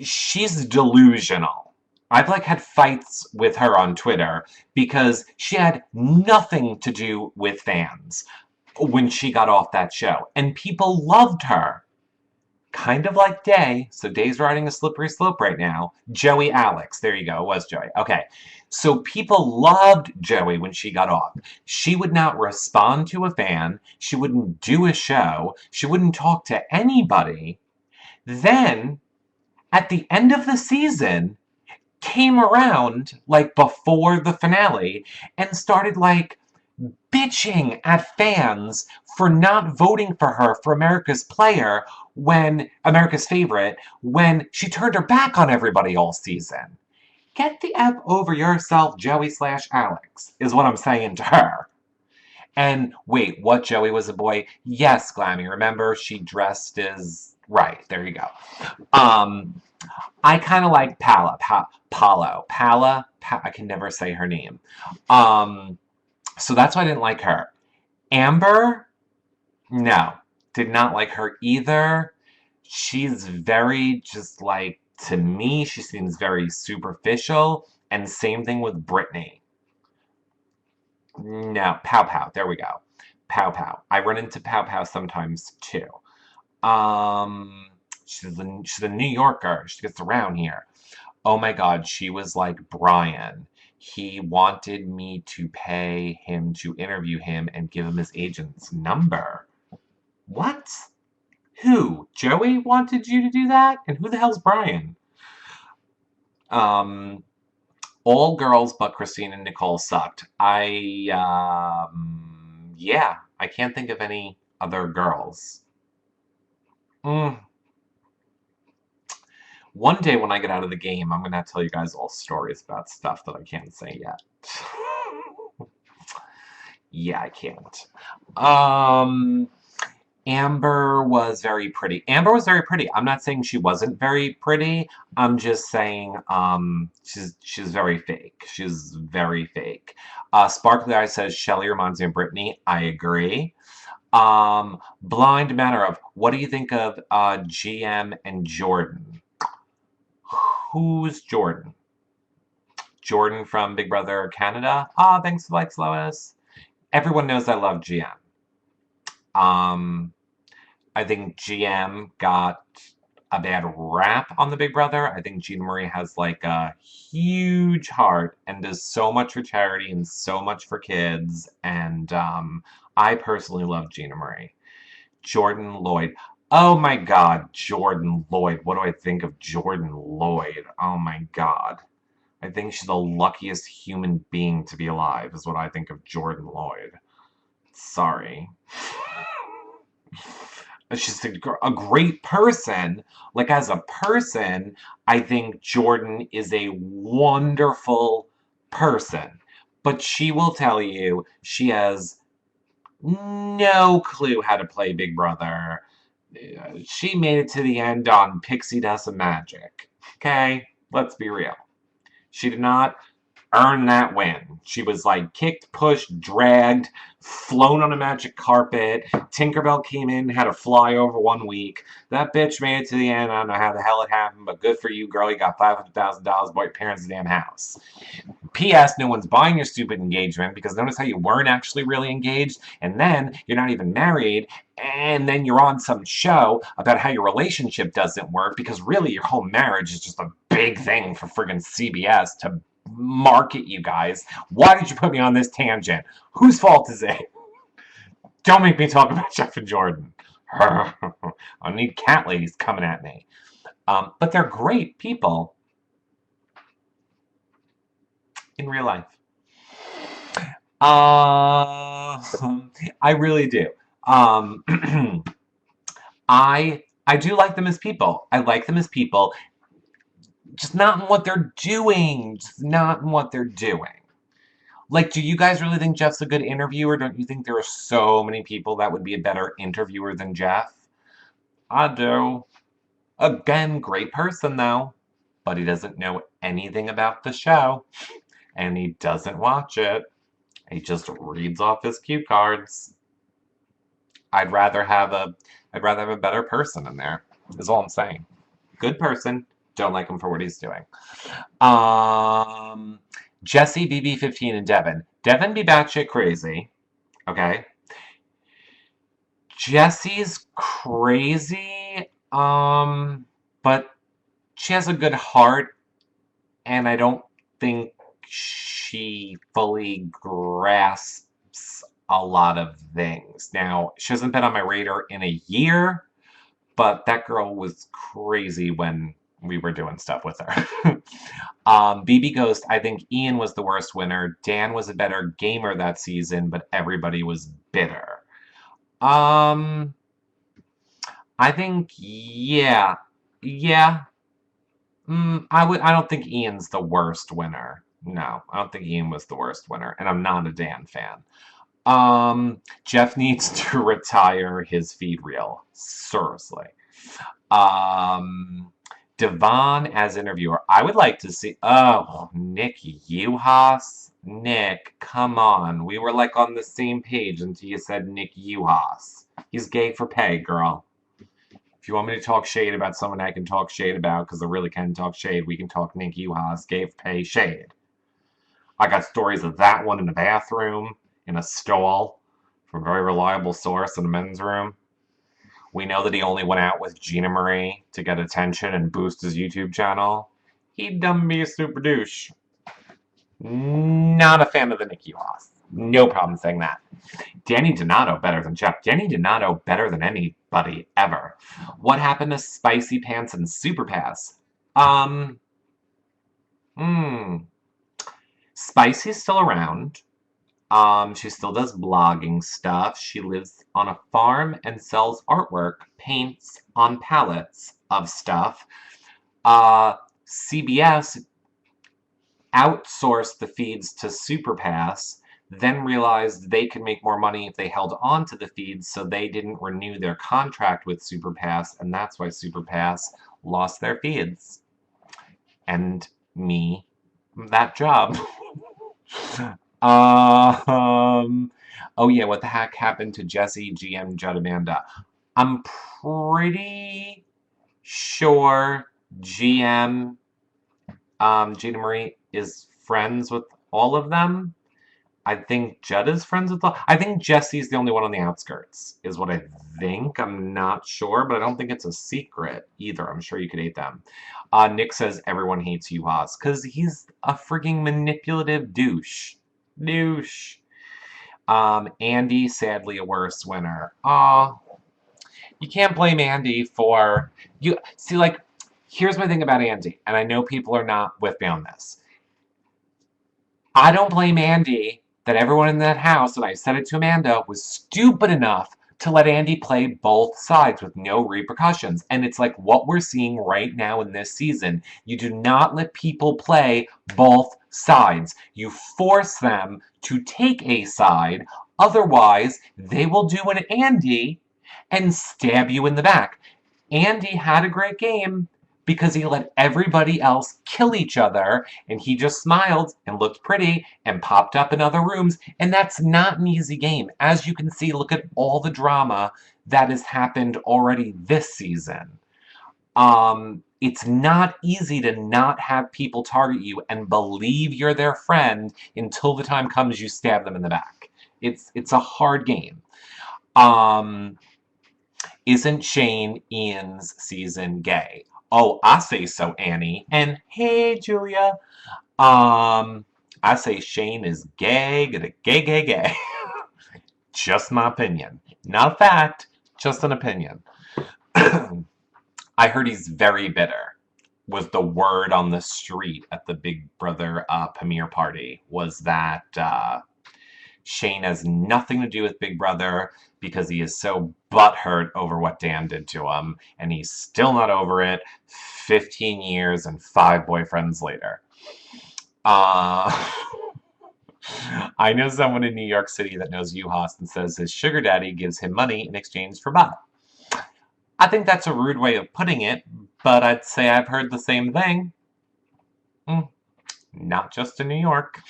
She's delusional. I've had fights with her on Twitter because she had nothing to do with fans when she got off that show. And people loved her. kind of like Day, so Day's riding a slippery slope right now. Joey Alex, there you go, it was Joey. Okay, so people loved Joey when she got off. She would not respond to a fan, she wouldn't do a show, she wouldn't talk to anybody. Then, at the end of the season, came around, like, before the finale, and started, like, bitching at fans for not voting for her for America's player when America's favorite when she turned her back on everybody all season. Get the F over yourself, Joey slash Alex, is what I'm saying to her. And wait, what? Joey was a boy? Yes, Glammy. Remember, she dressed as. Right, there you go. Um, I kind of like Pala. I can never say her name. So that's why I didn't like her. Amber, no, did not like her either. She's very just like, to me, she seems very superficial. And same thing with Brittany. No, Pow Pow. There we go. Pow Pow. I run into Pow Pow sometimes too. Um, she's a New Yorker. She gets around here. Oh my God, she was like Brian. He wanted me to pay him to interview him and give him his agent's number. What? Who? Joey wanted you to do that? And who the hell's Brian? Um, all girls but Christine and Nicole sucked. Yeah, I can't think of any other girls. Mm. One day when I get out of the game, I'm going to tell you guys all stories about stuff that I can't say yet. Yeah, I can't. Amber was very pretty. Amber was very pretty. I'm not saying she wasn't very pretty. I'm just saying she's very fake. She's very fake. Sparkly Eye says Shelly reminds me of Brittany. I agree. Blind Manner of what do you think of GM and Jordan? Who's Jordan? Jordan from Big Brother Canada? Ah, thanks for likes, Lois. Everyone knows I love GM. I think GM got a bad rap on the Big Brother. I think Gina Marie has like a huge heart and does so much for charity and so much for kids. And I personally love Gina Marie. Jordan Lloyd. Oh my God, Jordan Lloyd. What do I think of Jordan Lloyd? Oh my God. I think she's the luckiest human being to be alive, is what I think of Jordan Lloyd. Sorry. She's a great person. Like, as a person, I think Jordan is a wonderful person. But she will tell you she has no clue how to play Big Brother. She made it to the end on pixie dust and magic. Okay? Let's be real. She did not earn that win. She was like kicked, pushed, dragged, flown on a magic carpet. Tinkerbell came in, had a flyover 1 week. That bitch made it to the end. I don't know how the hell it happened, but good for you, girl. You got $500,000, bought your parents' damn house. P.S. No one's buying your stupid engagement because notice how you weren't actually really engaged, and then you're not even married, and then you're on some show about how your relationship doesn't work because really your whole marriage is just a big thing for friggin' CBS to market you guys. Why did you put me on this tangent? Whose fault is it? Don't make me talk about Jeff and Jordan. I need cat ladies coming at me. But they're great people in real life. I really do. I do like them as people. I like them as people. Just not in what they're doing. Just not in what they're doing. Like, do you guys really think Jeff's a good interviewer? Don't you think there are so many people that would be a better interviewer than Jeff? I do. Again, great person, though. But he doesn't know anything about the show. And he doesn't watch it. He just reads off his cue cards. I'd rather have a better person in there, is all I'm saying. Good person. Don't like him for what he's doing. Jesse, BB15, and Devin. Devin be batshit crazy. Okay. Jesse's crazy. But she has a good heart, and I don't think she fully grasps a lot of things. Now, she hasn't been on my radar in a year, but that girl was crazy when we were doing stuff with her. BB Ghost, I think Ian was the worst winner. Dan was a better gamer that season, but everybody was bitter. Um, I think, yeah. Yeah. I don't think Ian's the worst winner. No, I don't think Ian was the worst winner, and I'm not a Dan fan. Jeff needs to retire his feed reel. Seriously. Um, Devon as interviewer. I would like to see. Oh, Nick Uhas. Nick, come on. We were like on the same page until you said Nick Uhas. He's gay for pay, girl. If you want me to talk shade about someone I can talk shade about, because I really can talk shade, we can talk Nick Uhas, gay for pay shade. I got stories of that one in the bathroom, in a stall, from a very reliable source in the men's room. We know that he only went out with Gina Marie to get attention and boost his YouTube channel. He done be a super douche. Not a fan of the Nick Uhas. No problem saying that. Danny Donato better than Jeff. Danny Donato better than anybody ever. What happened to Spicy Pants and Super Pass? Um, hmm. Spicy's still around. She still does blogging stuff. She lives on a farm and sells artwork, paints on pallets of stuff. CBS outsourced the feeds to Superpass, then realized they could make more money if they held on to the feeds, so they didn't renew their contract with Superpass, and that's why Superpass lost their feeds. And me, that job. Oh yeah, what the heck happened to Jesse, GM, Judd, Amanda? I'm pretty sure GM, Gina Marie is friends with all of them. I think Judd is friends with all. I think Jesse's the only one on the outskirts, is what I think. I'm not sure, but I don't think it's a secret either. I'm sure you could hate them. Nick says everyone hates Uhas because he's a freaking manipulative douche. Douche. Andy, sadly, a worse winner. Aw, you can't blame Andy for you. See, like, here's my thing about Andy, and I know people are not with me on this. I don't blame Andy that everyone in that house, and I said it to Amanda, was stupid enough to let Andy play both sides with no repercussions. And it's like what we're seeing right now in this season. You do not let people play both sides. You force them to take a side. Otherwise, they will do an Andy and stab you in the back. Andy had a great game because he let everybody else kill each other, and he just smiled and looked pretty and popped up in other rooms, and that's not an easy game. As you can see, look at all the drama that has happened already this season. It's not easy to not have people target you and believe you're their friend until the time comes you stab them in the back. It's a hard game. Isn't Shane Ian's season gay? Oh, I say so, Annie. And hey, Julia. I say Shane is gay, gay, gay, gay. Just my opinion. Not a fact, just an opinion. I heard he's very bitter. Was the word on the street at the Big Brother premiere party was that Shane has nothing to do with Big Brother because he is so butthurt over what Dan did to him, and he's still not over it 15 years and 5 boyfriends later. I know someone in New York City that knows Uhas and says his sugar daddy gives him money in exchange for butt. I think that's a rude way of putting it, but I'd say I've heard the same thing. Not just in New York.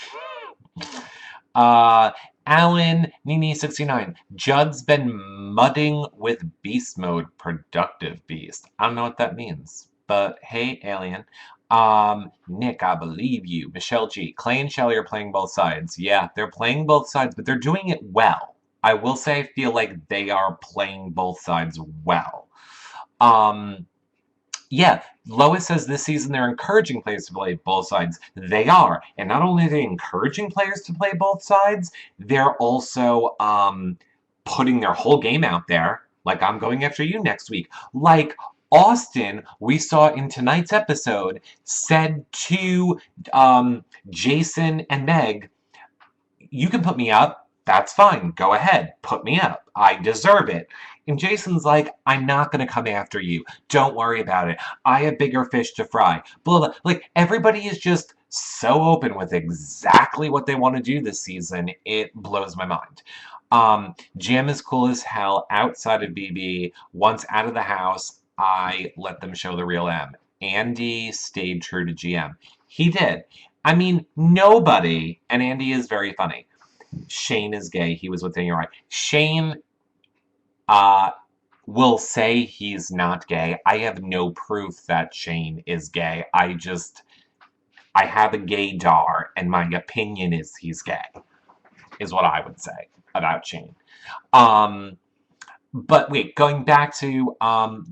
Alan Nini69. Judd's been mudding with beast mode, productive beast. I don't know what that means, but hey, alien. Nick, I believe you. Michelle G. Clay and Shelley are playing both sides. Yeah, they're playing both sides, but they're doing it well. I will say I feel like they are playing both sides well. Um, yeah, Lois says this season they're encouraging players to play both sides. They are. And not only are they encouraging players to play both sides, they're also putting their whole game out there. Like, I'm going after you next week. Like, Austin, we saw in tonight's episode, said to Jason and Meg, you can put me up. That's fine. Go ahead. Put me up. I deserve it. And Jason's like, I'm not going to come after you. Don't worry about it. I have bigger fish to fry. Blah, blah. Like, everybody is just so open with exactly what they want to do this season. It blows my mind. Jim is cool as hell outside of BB. Once out of the house, I let them show the real M. Andy stayed true to GM. He did. I mean, nobody, and Andy is very funny. Shane is gay. He was with Daniel Right. Shane will say he's not gay. I have no proof that Shane is gay. I have a gaydar, and my opinion is he's gay, is what I would say about Shane. But wait, going back to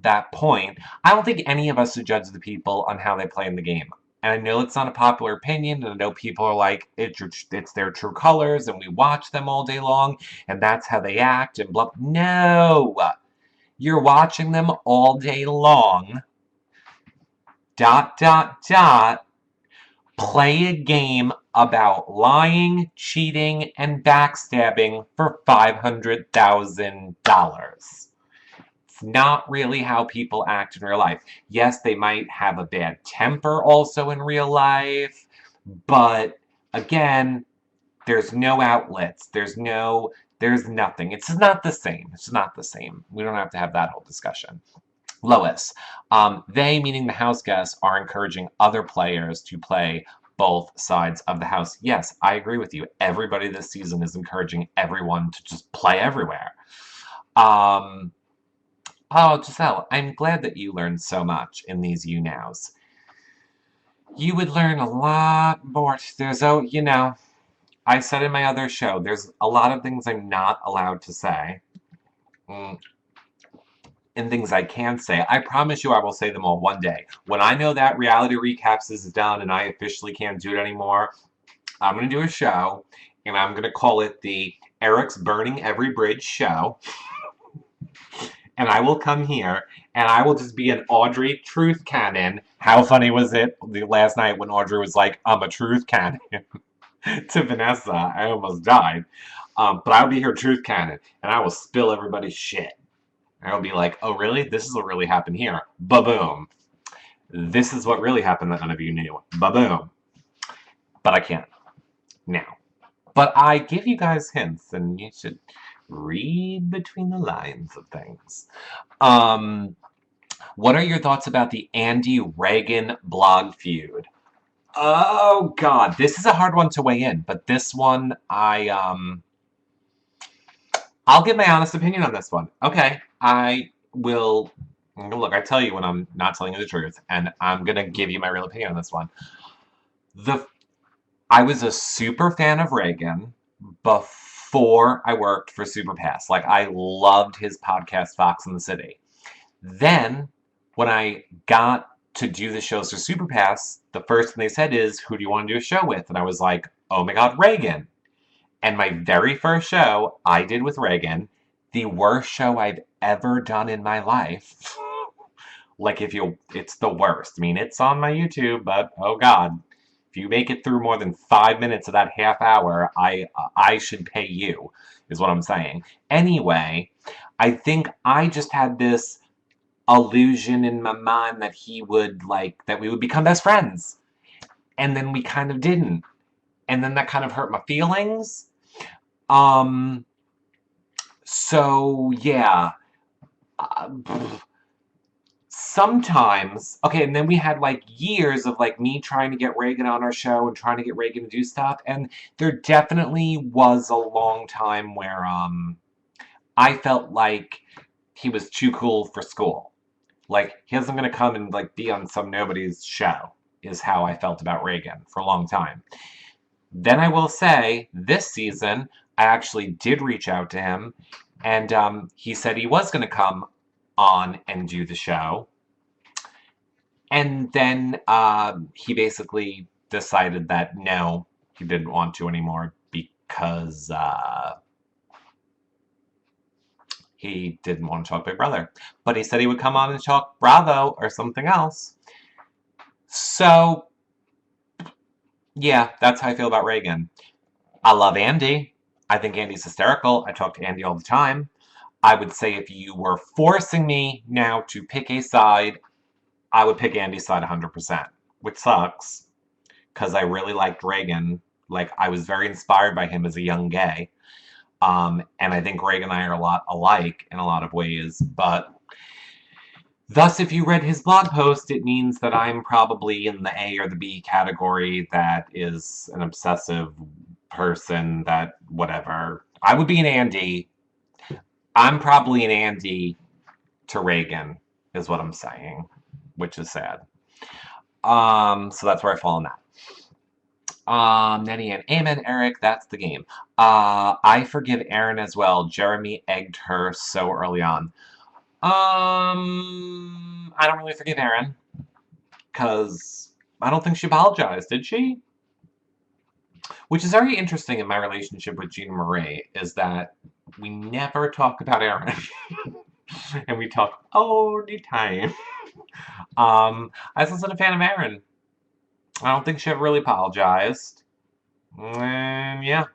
that point, I don't think any of us should judge the people on how they play in the game. And I know it's not a popular opinion, and I know people are like, it's their true colors, and we watch them all day long, and that's how they act, and blah. No! You're watching them all day long, ... play a game about lying, cheating, and backstabbing for $500,000. It's not really how people act in real life. Yes, they might have a bad temper also in real life, but again, there's no outlets. There's nothing. It's not the same. It's not the same. We don't have to have that whole discussion. Lois. They, meaning the house guests, are encouraging other players to play both sides of the house. Yes, I agree with you. Everybody this season is encouraging everyone to just play everywhere. Oh, Giselle, I'm glad that you learned so much in these YouNows. You would learn a lot more. I said in my other show, there's a lot of things I'm not allowed to say. And things I can say. I promise you I will say them all one day. When I know that reality recaps is done and I officially can't do it anymore, I'm going to do a show, and I'm going to call it the Eric's Burning Every Bridge show. And I will come here, and I will just be an Audrey truth cannon. How funny was it last night when Audrey was like, I'm a truth cannon to Vanessa? I almost died. But I'll be her truth cannon, and I will spill everybody's shit. I'll be like, oh, really? This is what really happened here. Ba-boom. This is what really happened that none of you knew. Ba-boom. But I can't. Now. But I give you guys hints, and you should read between the lines of things. What are your thoughts about the Andy Reagan blog feud? Oh, God. This is a hard one to weigh in, but this one, I'll give my honest opinion on this one. Okay, I will. Look, I tell you when I'm not telling you the truth, and I'm gonna give you my real opinion on this one. I was a super fan of Reagan before I worked for Superpass. Like, I loved his podcast, Fox in the City. Then, when I got to do the shows for Superpass, the first thing they said is, who do you want to do a show with? And I was like, oh my God, Reagan. And my very first show I did with Reagan, the worst show I've ever done in my life. Like, it's the worst. I mean, it's on my YouTube, but oh God. If you make it through more than 5 minutes of that half hour, I should pay you, is what I'm saying. Anyway, I think I just had this illusion in my mind that that we would become best friends. And then we kind of didn't. And then that kind of hurt my feelings. So, yeah. Sometimes, okay, and then we had years of me trying to get Reagan on our show and trying to get Reagan to do stuff, and there definitely was a long time where I felt like he was too cool for school. Like, he wasn't gonna come and be on some nobody's show, is how I felt about Reagan for a long time. Then I will say, this season, I actually did reach out to him, and he said he was gonna come on and do the show. And then he basically decided that no, he didn't want to anymore because he didn't want to talk Big Brother. But he said he would come on and talk Bravo or something else. So, yeah, that's how I feel about Reagan. I love Andy. I think Andy's hysterical. I talk to Andy all the time. I would say if you were forcing me now to pick a side, I would pick Andy's side 100%, which sucks because I really liked Reagan. Like, I was very inspired by him as a young gay. And I think Reagan and I are a lot alike in a lot of ways. But thus, if you read his blog post, it means that I'm probably in the A or the B category that is an obsessive person that whatever. I would be an Andy. I'm probably an Andy to Reagan, is what I'm saying, which is sad. So that's where I fall in that. Nettie and Amen, Eric, that's the game. I forgive Erin as well. Jeremy egged her so early on. I don't really forgive Erin, because I don't think she apologized, did she? Which is very interesting in my relationship with Gina Marie, is that we never talk about Erin. And we talk all the time. I was also a fan of Erin. I don't think she ever really apologized. And yeah.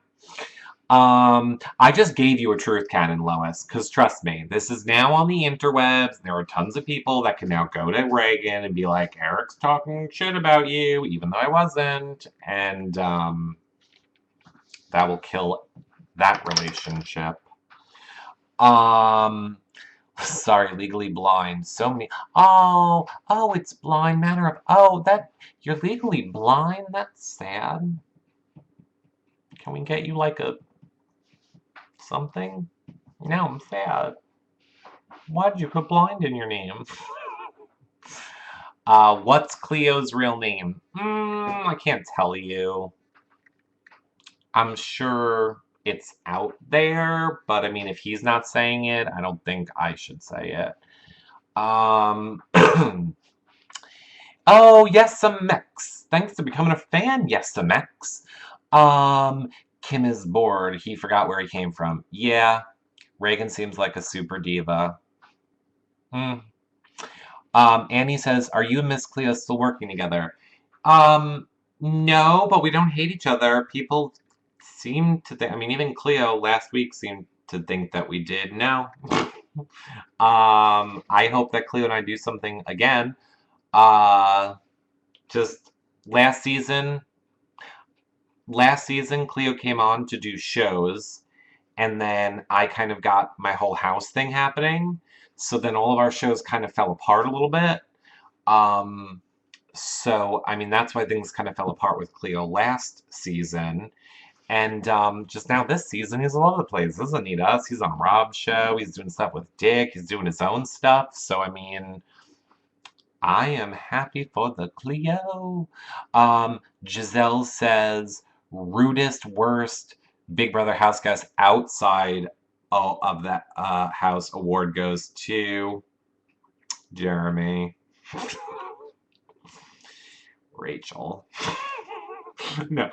I just gave you a truth cannon, Lois, because trust me, this is now on the interwebs. There are tons of people that can now go to Reagan and be like, Eric's talking shit about you, even though I wasn't. And that will kill that relationship. Sorry, Legally Blind. So many. Oh, it's Blind Manor of. Oh, that. You're legally blind? That's sad. Can we get you like a. Something? No, I'm sad. Why did you put blind in your name? What's Cleo's real name? I can't tell you. I'm sure it's out there, but I mean, if he's not saying it, I don't think I should say it. Oh, yes, Mex. Thanks for becoming a fan, yes, Mex. Kim is bored. He forgot where he came from. Yeah, Reagan seems like a super diva. Annie says, are you and Miss Cleo still working together? No, but we don't hate each other. People seem to think, I mean, even Cleo last week seemed to think that we did. No. I hope that Cleo and I do something again. Just last season, Cleo came on to do shows, and then I kind of got my whole house thing happening. So then all of our shows kind of fell apart a little bit. So, I mean, that's why things kind of fell apart with Cleo last season. And just now this season, he's all over the place. He doesn't need us. He's on Rob's show. He's doing stuff with Dick. He's doing his own stuff. So, I mean, I am happy for the Cleo. Giselle says, rudest, worst Big Brother house guest outside of that house award goes to Jeremy. Rachel. No,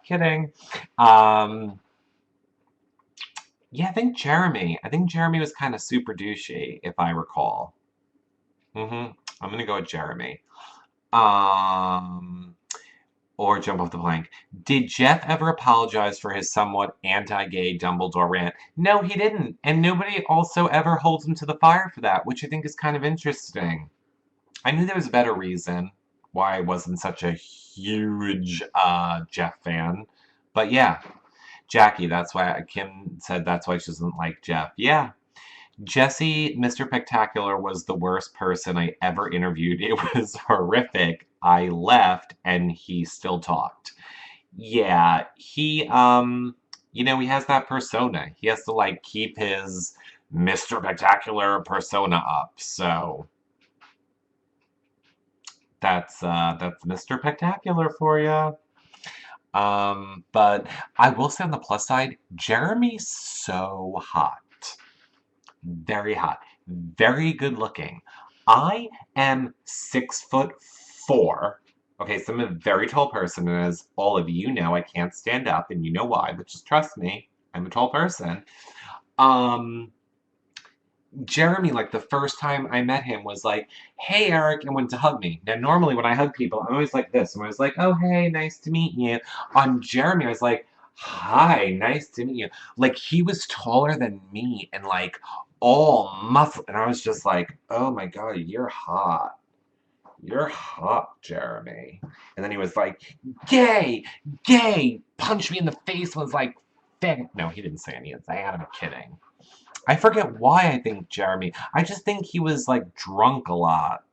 kidding. Yeah, I think Jeremy. I think Jeremy was kind of super douchey, if I recall. I'm gonna go with Jeremy. Or jump off the plank. Did Jeff ever apologize for his somewhat anti-gay Dumbledore rant? No, he didn't. And nobody also ever holds him to the fire for that, which I think is kind of interesting. I knew there was a better reason why I wasn't such a huge Jeff fan. But yeah, Jackie, that's why Kim said that's why she doesn't like Jeff. Yeah. Jesse, Mr. Spectacular, was the worst person I ever interviewed. It was horrific. I left and he still talked. Yeah, he, he has that persona. He has to, like, keep his Mr. Spectacular persona up. So, that's Mr. Spectacular for you. But I will say on the plus side, Jeremy's so hot. very hot, very good looking. I am 6'4". Okay, so I'm a very tall person, and as all of you know, I can't stand up, and you know why, but just trust me, I'm a tall person. Um, Jeremy, like the first time I met him, was like, "Hey, Eric," and went to hug me. Now, normally when I hug people, I'm always like this. I'm always like, "Oh, hey, nice to meet you." On Jeremy, I was like, "Hi, nice to meet you." Like he was taller than me and like all muscle, and I was just like, "Oh my God, you're hot. You're hot, Jeremy." And then he was like, "Gay, gay," punched me in the face. Was like, "Fag." No, he didn't say any of that. I'm kidding. I forget why I think Jeremy. I just think he was like drunk a lot.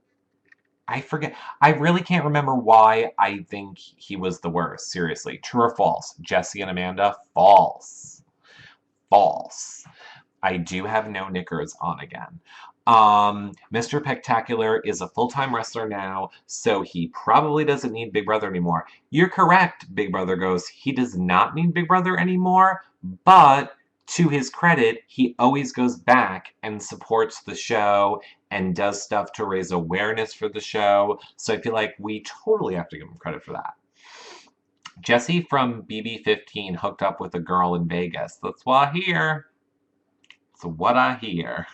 I forget. I really can't remember why I think he was the worst. Seriously. True or false? Jesse and Amanda? False. False. I do have no knickers on again. Mr. Spectacular is a full-time wrestler now, so he probably doesn't need Big Brother anymore. You're correct, Big Brother goes. He does not need Big Brother anymore, but to his credit, he always goes back and supports the show and does stuff to raise awareness for the show. So I feel like we totally have to give him credit for that. Jesse from BB15 hooked up with a girl in Vegas. That's what I hear. That's what I hear.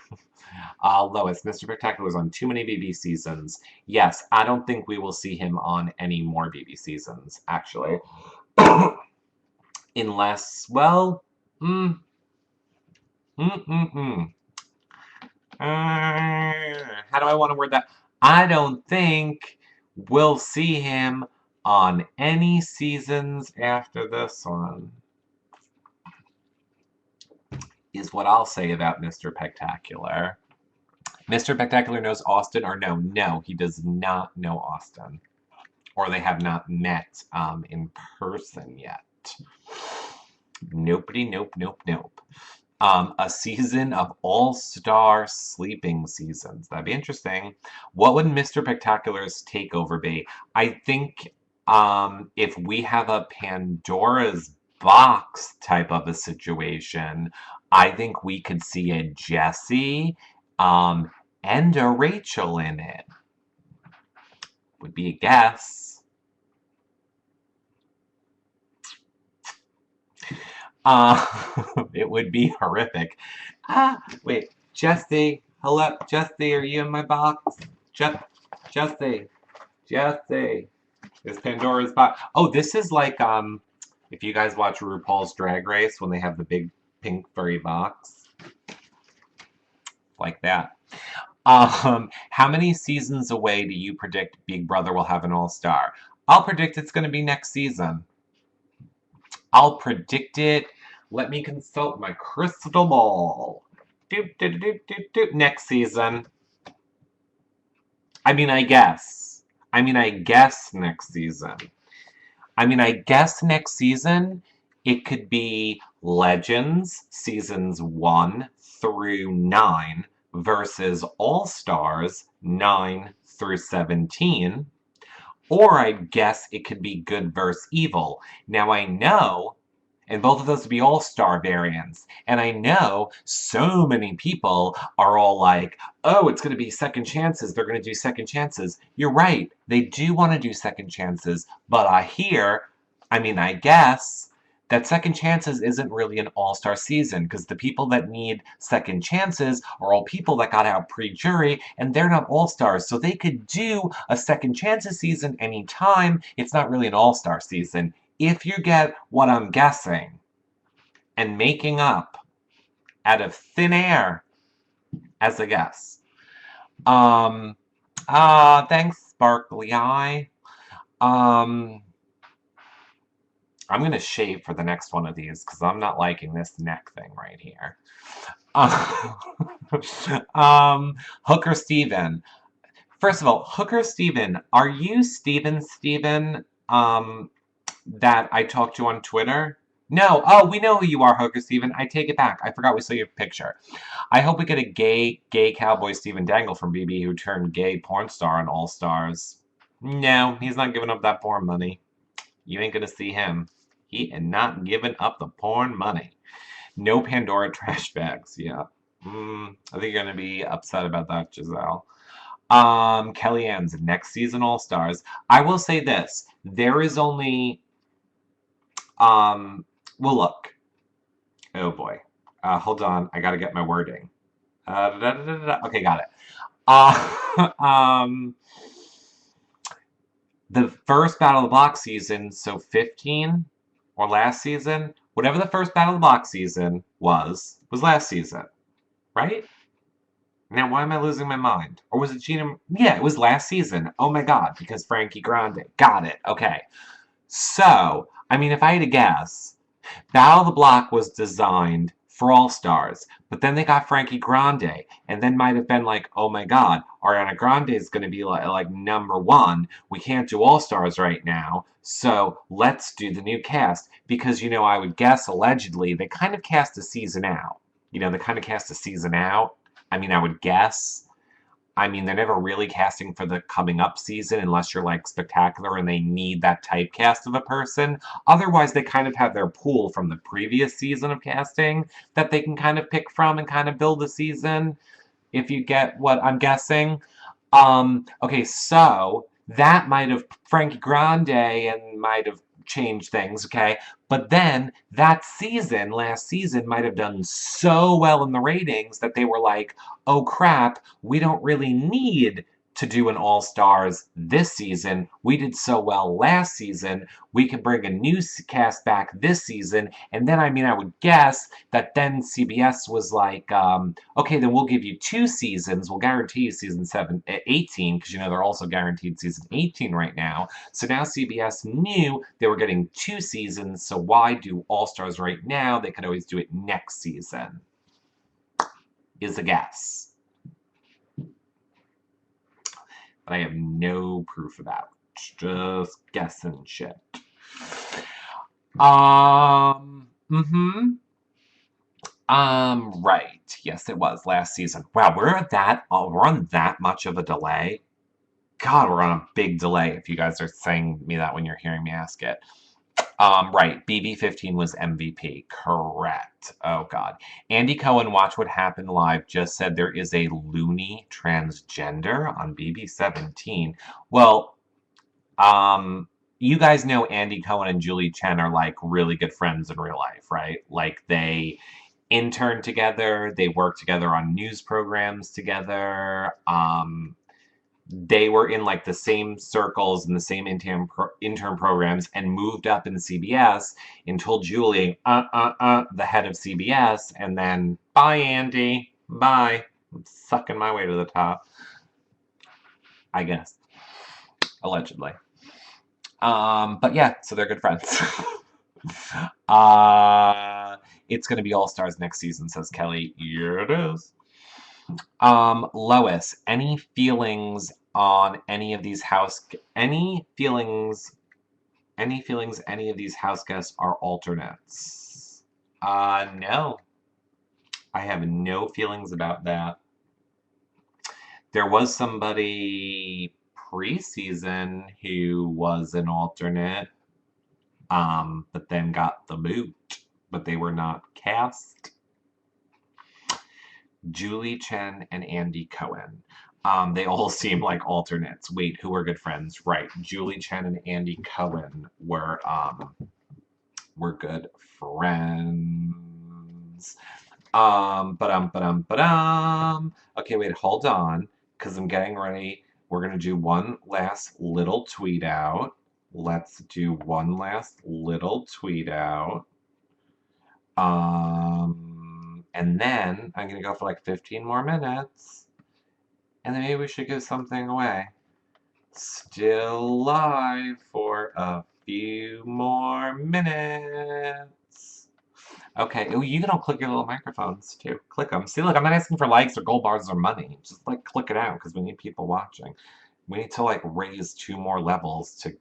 Lois, Mr. Spectacular is on too many BB seasons. Yes, I don't think we will see him on any more BB seasons, actually. Unless, well, mm, mm, mm, mm. How do I want to word that? I don't think we'll see him on any seasons after this one, is what I'll say about Mr. Spectacular. Mr. Spectacular knows Austin, or no? No, he does not know Austin. Or they have not met in person yet. Nopey, nope, nope, nope. A season of all-star sleeping seasons. That'd be interesting. What would Mr. Spectacular's takeover be? I think if we have a Pandora's box type of a situation, I think we could see a Jesse and a Rachel in it. Would be a guess. Uh, it would be horrific. Wait, Jesse, hello, Jesse, are you in my box? Jesse, Jesse, is Pandora's box? Oh, this is like if you guys watch RuPaul's Drag Race when they have the big pink furry box, like that. How many seasons away do you predict Big Brother will have an All-Star? I'll predict it's going to be next season. I'll predict it. Let me consult my crystal ball. Doop, doop, doop, doop, doop. Next season. I mean, I guess. I guess next season. I guess next season it could be Legends seasons 1 through 9 versus All Stars 9 through 17. Or I guess it could be Good versus Evil. Now I know, and both of those would be all-star variants, and I know so many people are all like, oh, it's going to be second chances, they're going to do second chances. You're right, they do want to do second chances, but I guess, that second chances isn't really an all-star season, because the people that need second chances are all people that got out pre-jury, and they're not all-stars, so they could do a second chances season anytime. It's not really an all-star season, if you get what I'm guessing and making up out of thin air as a guess. Thanks, Sparkly Eye. I'm going to shave for the next one of these because I'm not liking this neck thing right here. Hooker Steven. First of all, Hooker Steven, are you Steven that I talked to on Twitter? No. Oh, we know who you are, Hooker Steven. I take it back. I forgot we saw your picture. I hope we get a gay cowboy Steven Dangle from BB who turned gay porn star on All Stars. No, he's not giving up that porn money. You ain't gonna see him. He is not giving up the porn money. No Pandora trash bags, yeah. I think you're gonna be upset about that, Giselle. Kellyanne's next season All Stars. I will say this: there is only well, look. Oh boy. Hold on. I gotta get my wording. Okay, got it. Um, the first Battle of the Block season, so 15 or last season, whatever the first Battle of the Block season was last season, right? Now, why am I losing my mind? Or was it Gina? Yeah, it was last season. Oh my god, because Frankie Grande. Got it. Okay. So, I mean, if I had to guess, Battle of the Block was designed for All Stars, but then they got Frankie Grande, and then might have been like, oh my god, Ariana Grande is going to be like number one. We can't do All Stars right now, so let's do the new cast. Because, I would guess allegedly they kind of cast a season out. They kind of cast a season out. I mean, I would guess. I mean, they're never really casting for the coming up season unless you're like spectacular and they need that typecast of a person. Otherwise, they kind of have their pool from the previous season of casting that they can kind of pick from and kind of build a season, if you get what I'm guessing. Okay, so that might have Frankie Grande and might have changed things, okay? But then that season, last season, might have done so well in the ratings that they were like, oh crap, we don't really need to do an All Stars this season. We did so well last season. We can bring a new cast back this season. And then, I mean, I would guess that then CBS was like, okay, then we'll give you 2 seasons. We'll guarantee you season 18, because they're also guaranteed season 18 right now. So now CBS knew they were getting 2 seasons. So why do All Stars right now? They could always do it next season. Is a guess. But I have no proof about. Just guessing shit. Right. Yes, it was last season. Wow, we're on that much of a delay. God, we're on a big delay if you guys are saying me that when you're hearing me ask it. Right. BB15 was MVP. Correct. Oh, God. Andy Cohen, Watch What Happened Live, just said there is a loony transgender on BB17. Well, you guys know Andy Cohen and Julie Chen are like really good friends in real life, right? Like they intern together, they work together on news programs together. They were in like the same circles and the same intern programs and moved up in CBS and told Julie, the head of CBS, and then bye, Andy, bye. I'm sucking my way to the top, I guess, allegedly. But yeah, so they're good friends. It's gonna be All Stars next season, says Kelly. Here it is. Lois, any feelings on any of these any feelings any of these house guests are alternates? No. I have no feelings about that. There was somebody preseason who was an alternate, but then got the boot, but they were not cast. Julie Chen and Andy Cohen. They all seem like alternates. Wait, who are good friends? Right. Julie Chen and Andy Cohen were good friends. Okay, wait, hold on, because I'm getting ready. We're gonna do one last little tweet out. Let's do one last little tweet out. And then I'm gonna go for like 15 more minutes. And then maybe we should give something away. Still live for a few more minutes. Okay, oh, you can all click your little microphones too. Click them. See, look, I'm not asking for likes or gold bars or money. Just like click it out because we need people watching. We need to like raise 2 more levels to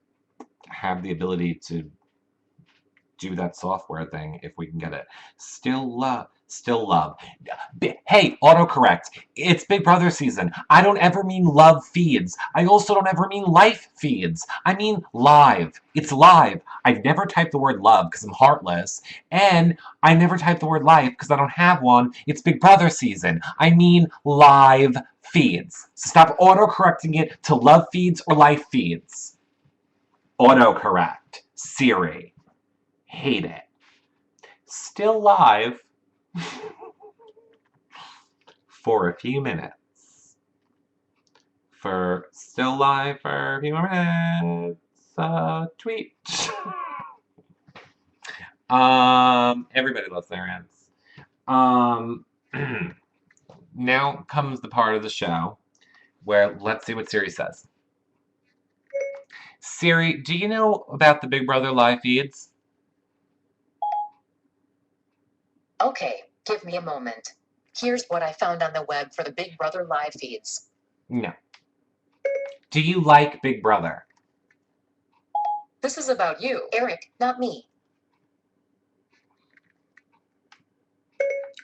have the ability to do that software thing if we can get it. Still love. Hey, autocorrect. It's Big Brother season. I don't ever mean love feeds. I also don't ever mean life feeds. I mean live. It's live. I've never typed the word love because I'm heartless. And I never typed the word life because I don't have one. It's Big Brother season. I mean live feeds. So stop autocorrecting it to love feeds or life feeds. Autocorrect. Siri. Hate it. Still live. For a few minutes. Still live for a few more minutes. Tweet. Everybody loves their ants. Now comes the part of the show where let's see what Siri says. Siri, do you know about the Big Brother live feeds? Okay, give me a moment. Here's what I found on the web for the Big Brother live feeds. No. Do you like Big Brother? This is about you, Eric, not me.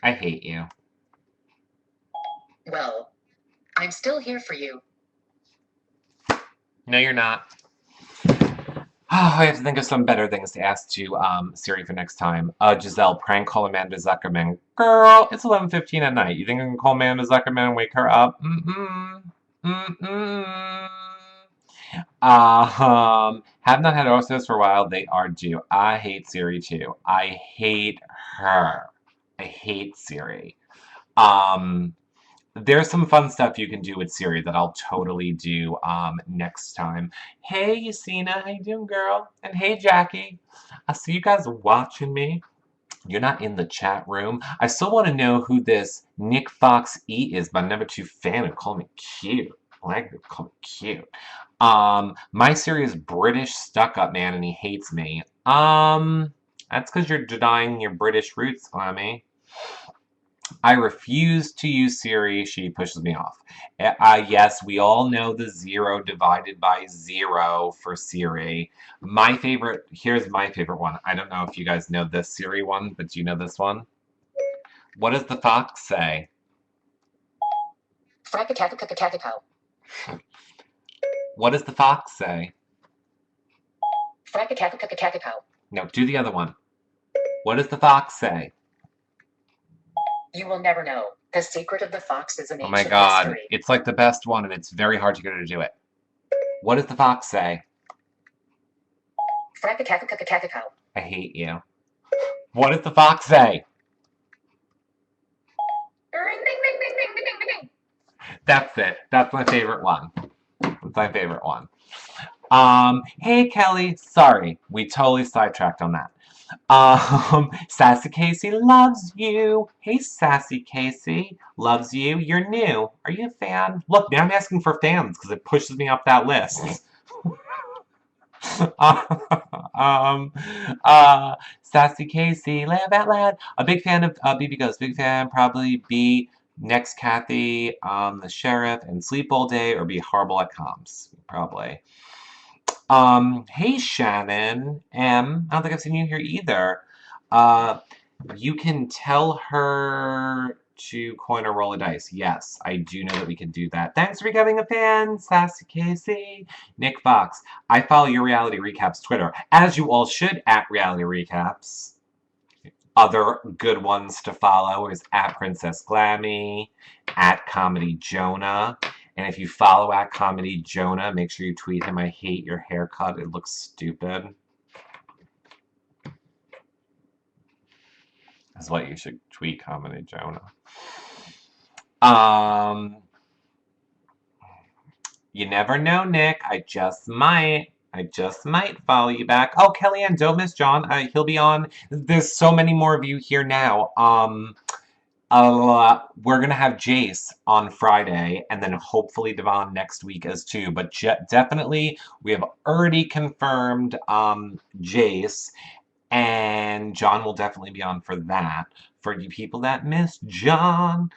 I hate you. Well, I'm still here for you. No, you're not. I have to think of some better things to ask to Siri for next time. Giselle, prank call Amanda Zuckerman. Girl, it's 11:15 at night. You think I can call Amanda Zuckerman and wake her up? Have not had Osos for a while. They are due. I hate Siri too. I hate her. I hate Siri. There's some fun stuff you can do with Siri that I'll totally do next time. Hey, Yasina, how you doing, girl? And hey, Jackie. I see you guys watching me. You're not in the chat room. I still want to know who this Nick Fox E is, but I'm never too fan of calling me cute. I like to call me cute. My Siri is British stuck-up man, and he hates me. That's because you're denying your British roots, Clammy. I refuse to use Siri. She pushes me off. Yes, we all know the 0 divided by 0 for Siri. Here's my favorite one. I don't know if you guys know this Siri one, but do you know this one? What does the fox say? Fracacacacacacacao. What does the fox say? Fracacacacacacacao. No, do the other one. What does the fox say? You will never know. The secret of the fox is an Oh my ancient god, mystery. it's like the best one and it's very hard to get her to do it. What does the fox say? Fracacacacacacacao. I hate you. What does the fox say? That's it. That's my favorite one. That's my favorite one. Hey Kelly, sorry, we totally sidetracked on that. Sassy Casey loves you. Hey Sassy Casey, loves you. You're new. Are you a fan? Look, now I'm asking for fans because it pushes me up that list. Sassy Casey, laugh out loud. A big fan of BB Ghost. Big fan, probably be next Kathy, the sheriff, and sleep all day, or be horrible at comms. Probably. Hey Shannon M. I don't think I've seen you here either. You can tell her to coin or roll a dice. Yes, I do know that we can do that. Thanks for becoming a fan, Sassy Casey. Nick Fox, I follow your Reality Recaps Twitter, as you all should, at Reality Recaps. Other good ones to follow is at Princess Glammy, at Comedy Jonah. And if you follow at Comedy Jonah, make sure you tweet him, I hate your haircut, it looks stupid. That's what you should tweet Comedy Jonah. You never know, Nick. I just might follow you back. Oh, Kellyanne, don't miss John. He'll be on. There's so many more of you here now. We're gonna have Jace on Friday, and then hopefully Devon next week as too. But definitely, we have already confirmed Jace, and John will definitely be on for that. For you people that missed John.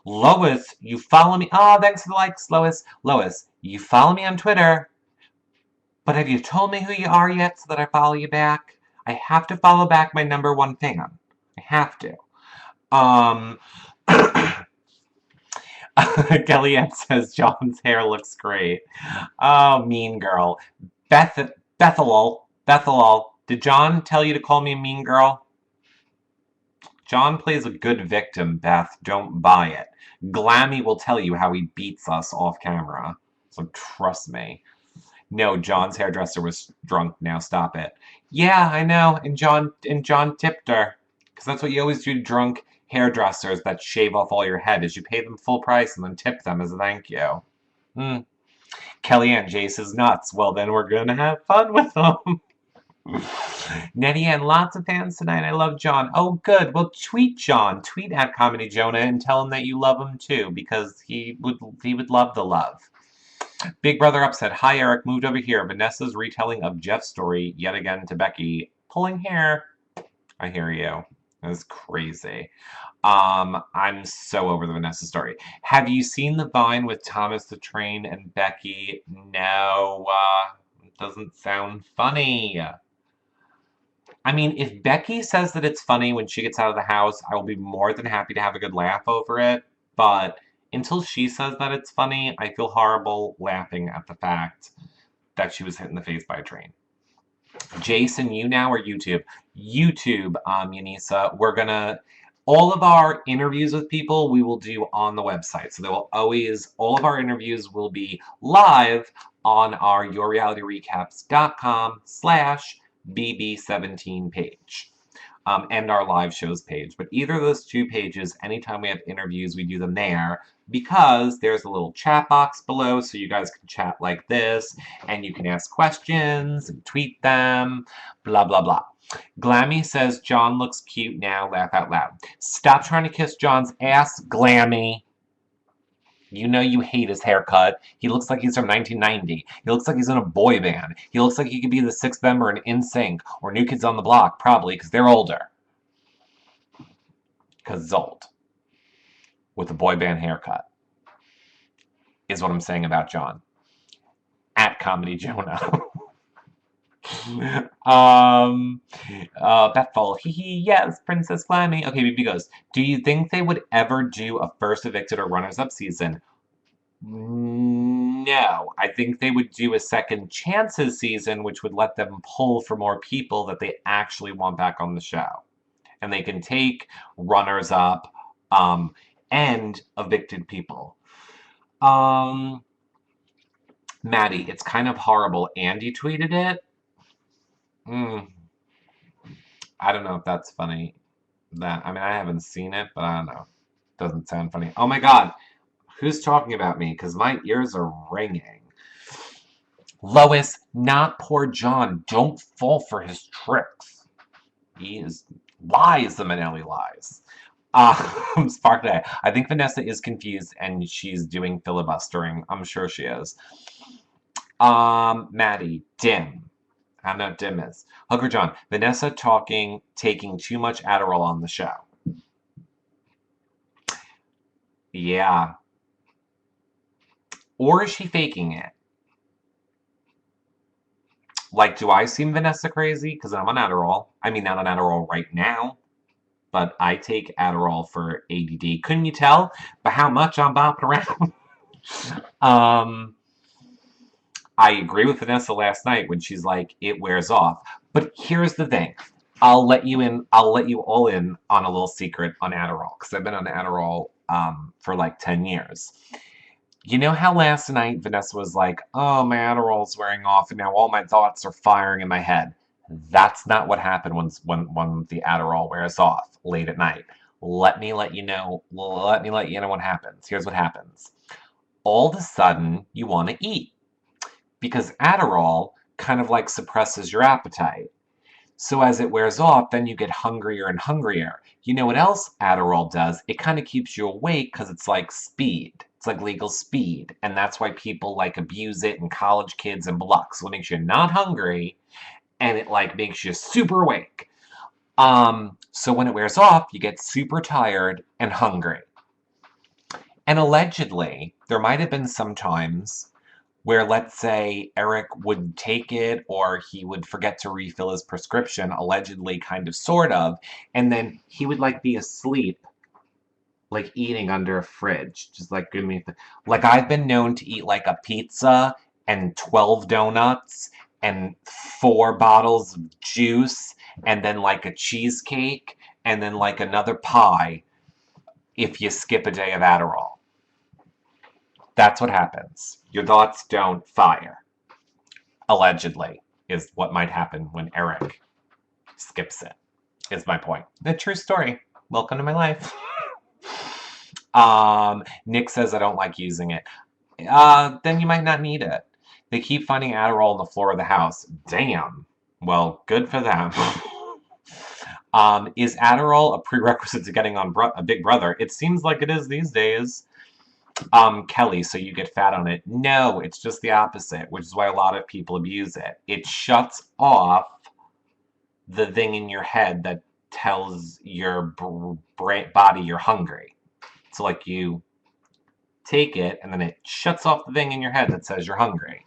Lois, you follow me. Oh, thanks for the likes, Lois. Lois, you follow me on Twitter. But have you told me who you are yet so that I follow you back? I have to follow back my #1 fan. I have to. Um, Kellyanne says John's hair looks great. Oh, mean girl. Bethelol, did John tell you to call me a mean girl? John plays a good victim, Beth. Don't buy it. Glammy will tell you how he beats us off camera. So trust me. No, John's hairdresser was drunk. Now stop it. Yeah, I know. And John tipped her. Because that's what you always do to drunk hairdressers that shave off all your head is you pay them full price and then tip them as a thank you. Hmm. Kellyanne, Jace is nuts. Well, then we're gonna have fun with them. Nettie and lots of fans tonight. I love John. Oh, good. Well, tweet John. Tweet at Comedy Jonah and tell him that you love him too, because he would love the love. Big Brother upset. Hi, Eric. Moved over here. Vanessa's retelling of Jeff's story yet again to Becky. Pulling hair. I hear you. That's crazy. I'm so over the Vanessa story. Have you seen the Vine with Thomas the Train and Becky? No, it doesn't sound funny. I mean, if Becky says that it's funny when she gets out of the house, I will be more than happy to have a good laugh over it. But until she says that it's funny, I feel horrible laughing at the fact that she was hit in the face by a train. Jason, YouNow or YouTube? YouTube, Yanisa. We're gonna all of our interviews with people we will do on the website. So they will always all of our interviews will be live on our yourrealityrecaps.com/BB17 page. And our live shows page. But either of those two pages, anytime we have interviews, we do them there because there's a little chat box below so you guys can chat like this and you can ask questions and tweet them, blah, blah, blah. Glammy says John looks cute now, laugh out loud. Stop trying to kiss John's ass, Glammy. You know you hate his haircut. He looks like he's from 1990. He looks like he's in a boy band. He looks like he could be the sixth member in NSYNC or New Kids on the Block, probably, because they're older. Because he's old. With a boy band haircut. Is what I'm saying about John. At Comedy Jonah. Bethel, hee hee, yes, Princess Glammy. Okay, BB goes, do you think they would ever do a first evicted or runners-up season? No, I think they would do a second chances season, which would let them pull for more people that they actually want back on the show. And they can take runners up and evicted people. Maddie, it's kind of horrible. Andy tweeted it. I don't know if that's funny. I mean, I haven't seen it, but I don't know. Doesn't sound funny. Oh my god. Who's talking about me? Because my ears are ringing. Lois, not poor John. Don't fall for his tricks. He is lies, the Manelli lies. Spark Day. I think Vanessa is confused and she's doing filibustering. I'm sure she is. Maddie, dim. I don't know what dim is. Hooker John, Vanessa taking too much Adderall on the show. Yeah. Or is she faking it? Like, do I seem Vanessa crazy? Because I'm on Adderall. I mean, not on Adderall right now. But I take Adderall for ADD. Couldn't you tell by how much I'm bopping around? I agree with Vanessa last night when she's like, it wears off. But here's the thing. I'll let you all in on a little secret on Adderall. Because I've been on Adderall for like 10 years. You know how last night Vanessa was like, oh, my Adderall's wearing off and now all my thoughts are firing in my head. That's not what happened when the Adderall wears off late at night. Let me let you know what happens. Here's what happens. All of a sudden, you want to eat. Because Adderall kind of like suppresses your appetite. So as it wears off, then you get hungrier and hungrier. You know what else Adderall does? It kind of keeps you awake because it's like speed. It's like legal speed. And that's why people like abuse it and college kids and blocks. So it makes you not hungry and it like makes you super awake. So when it wears off, you get super tired and hungry. And allegedly, there might have been some times where, let's say, Eric would take it or he would forget to refill his prescription, allegedly, kind of, sort of, and then he would, like, be asleep like eating under a fridge. Just like give me like I've been known to eat like a pizza and 12 donuts and 4 bottles of juice and then like a cheesecake and then like another pie if you skip a day of Adderall. That's what happens. Your thoughts don't fire. Allegedly is what might happen when Eric skips it. Is my point. The true story. Welcome to my life. Nick says I don't like using it. Then you might not need it. They keep finding Adderall on the floor of the house. Damn. Well, good for them. Is Adderall a prerequisite to getting on a Big Brother? It seems like it is these days. Kelly, so you get fat on it. No, it's just the opposite, which is why a lot of people abuse it. It shuts off the thing in your head that tells your body you're hungry. So, like, you take it, and then it shuts off the thing in your head that says you're hungry.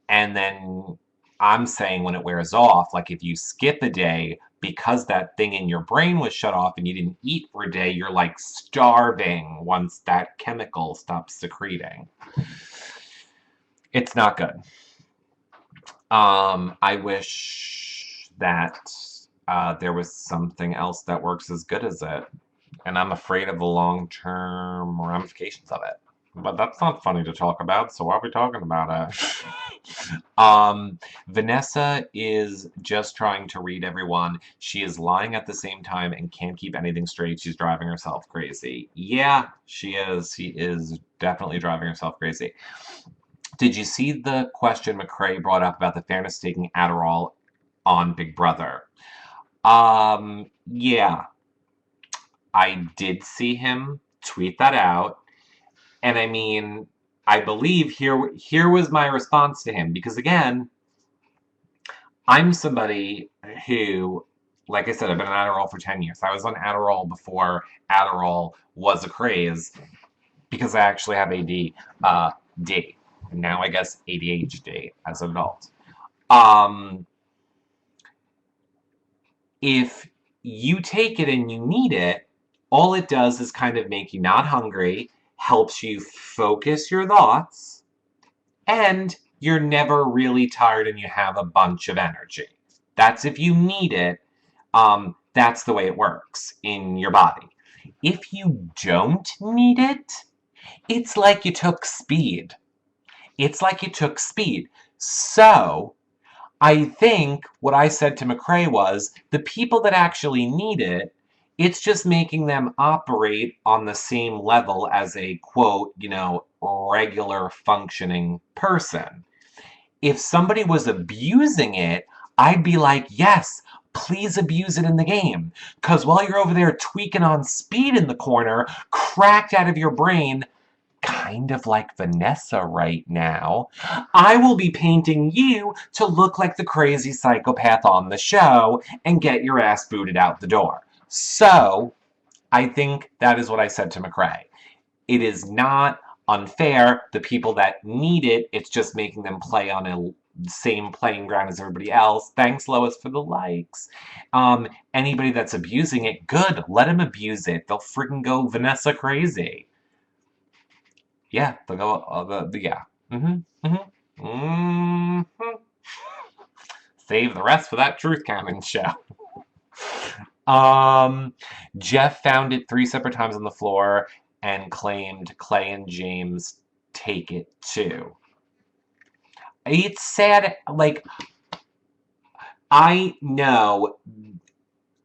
And then I'm saying when it wears off, like if you skip a day because that thing in your brain was shut off and you didn't eat for a day, you're like starving once that chemical stops secreting. It's not good. I wish that there was something else that works as good as it. And I'm afraid of the long-term ramifications of it. But that's not funny to talk about, so why are we talking about it? Vanessa is just trying to read everyone. She is lying at the same time and can't keep anything straight. She's driving herself crazy. Yeah, she is. She is definitely driving herself crazy. Did you see the question McCrae brought up about the fairness taking Adderall on Big Brother? Yeah. I did see him tweet that out. And I mean, I believe here was my response to him because again, I'm somebody who, like I said, I've been on Adderall for 10 years. I was on Adderall before Adderall was a craze because I actually have AD, D. Now I guess ADHD as an adult. If you take it and you need it, all it does is kind of make you not hungry, helps you focus your thoughts, and you're never really tired and you have a bunch of energy. That's if you need it. That's the way it works in your body. If you don't need it, it's like you took speed. It's like you took speed. So, I think what I said to McCrae was the people that actually need it, it's just making them operate on the same level as a quote, regular functioning person. If somebody was abusing it, I'd be like, yes, please abuse it in the game. Because while you're over there tweaking on speed in the corner, cracked out of your brain, kind of like Vanessa right now, I will be painting you to look like the crazy psychopath on the show and get your ass booted out the door. So, I think that is what I said to McCrae. It is not unfair. The people that need it, it's just making them play on a same playing ground as everybody else. Thanks, Lois, for the likes. Anybody that's abusing it, good. Let them abuse it. They'll freaking go Vanessa crazy. Yeah, they'll go, yeah. Save the rest for that truth counting show. Jeff found it 3 separate times on the floor and claimed Clay and James take it too. It's sad, like, I know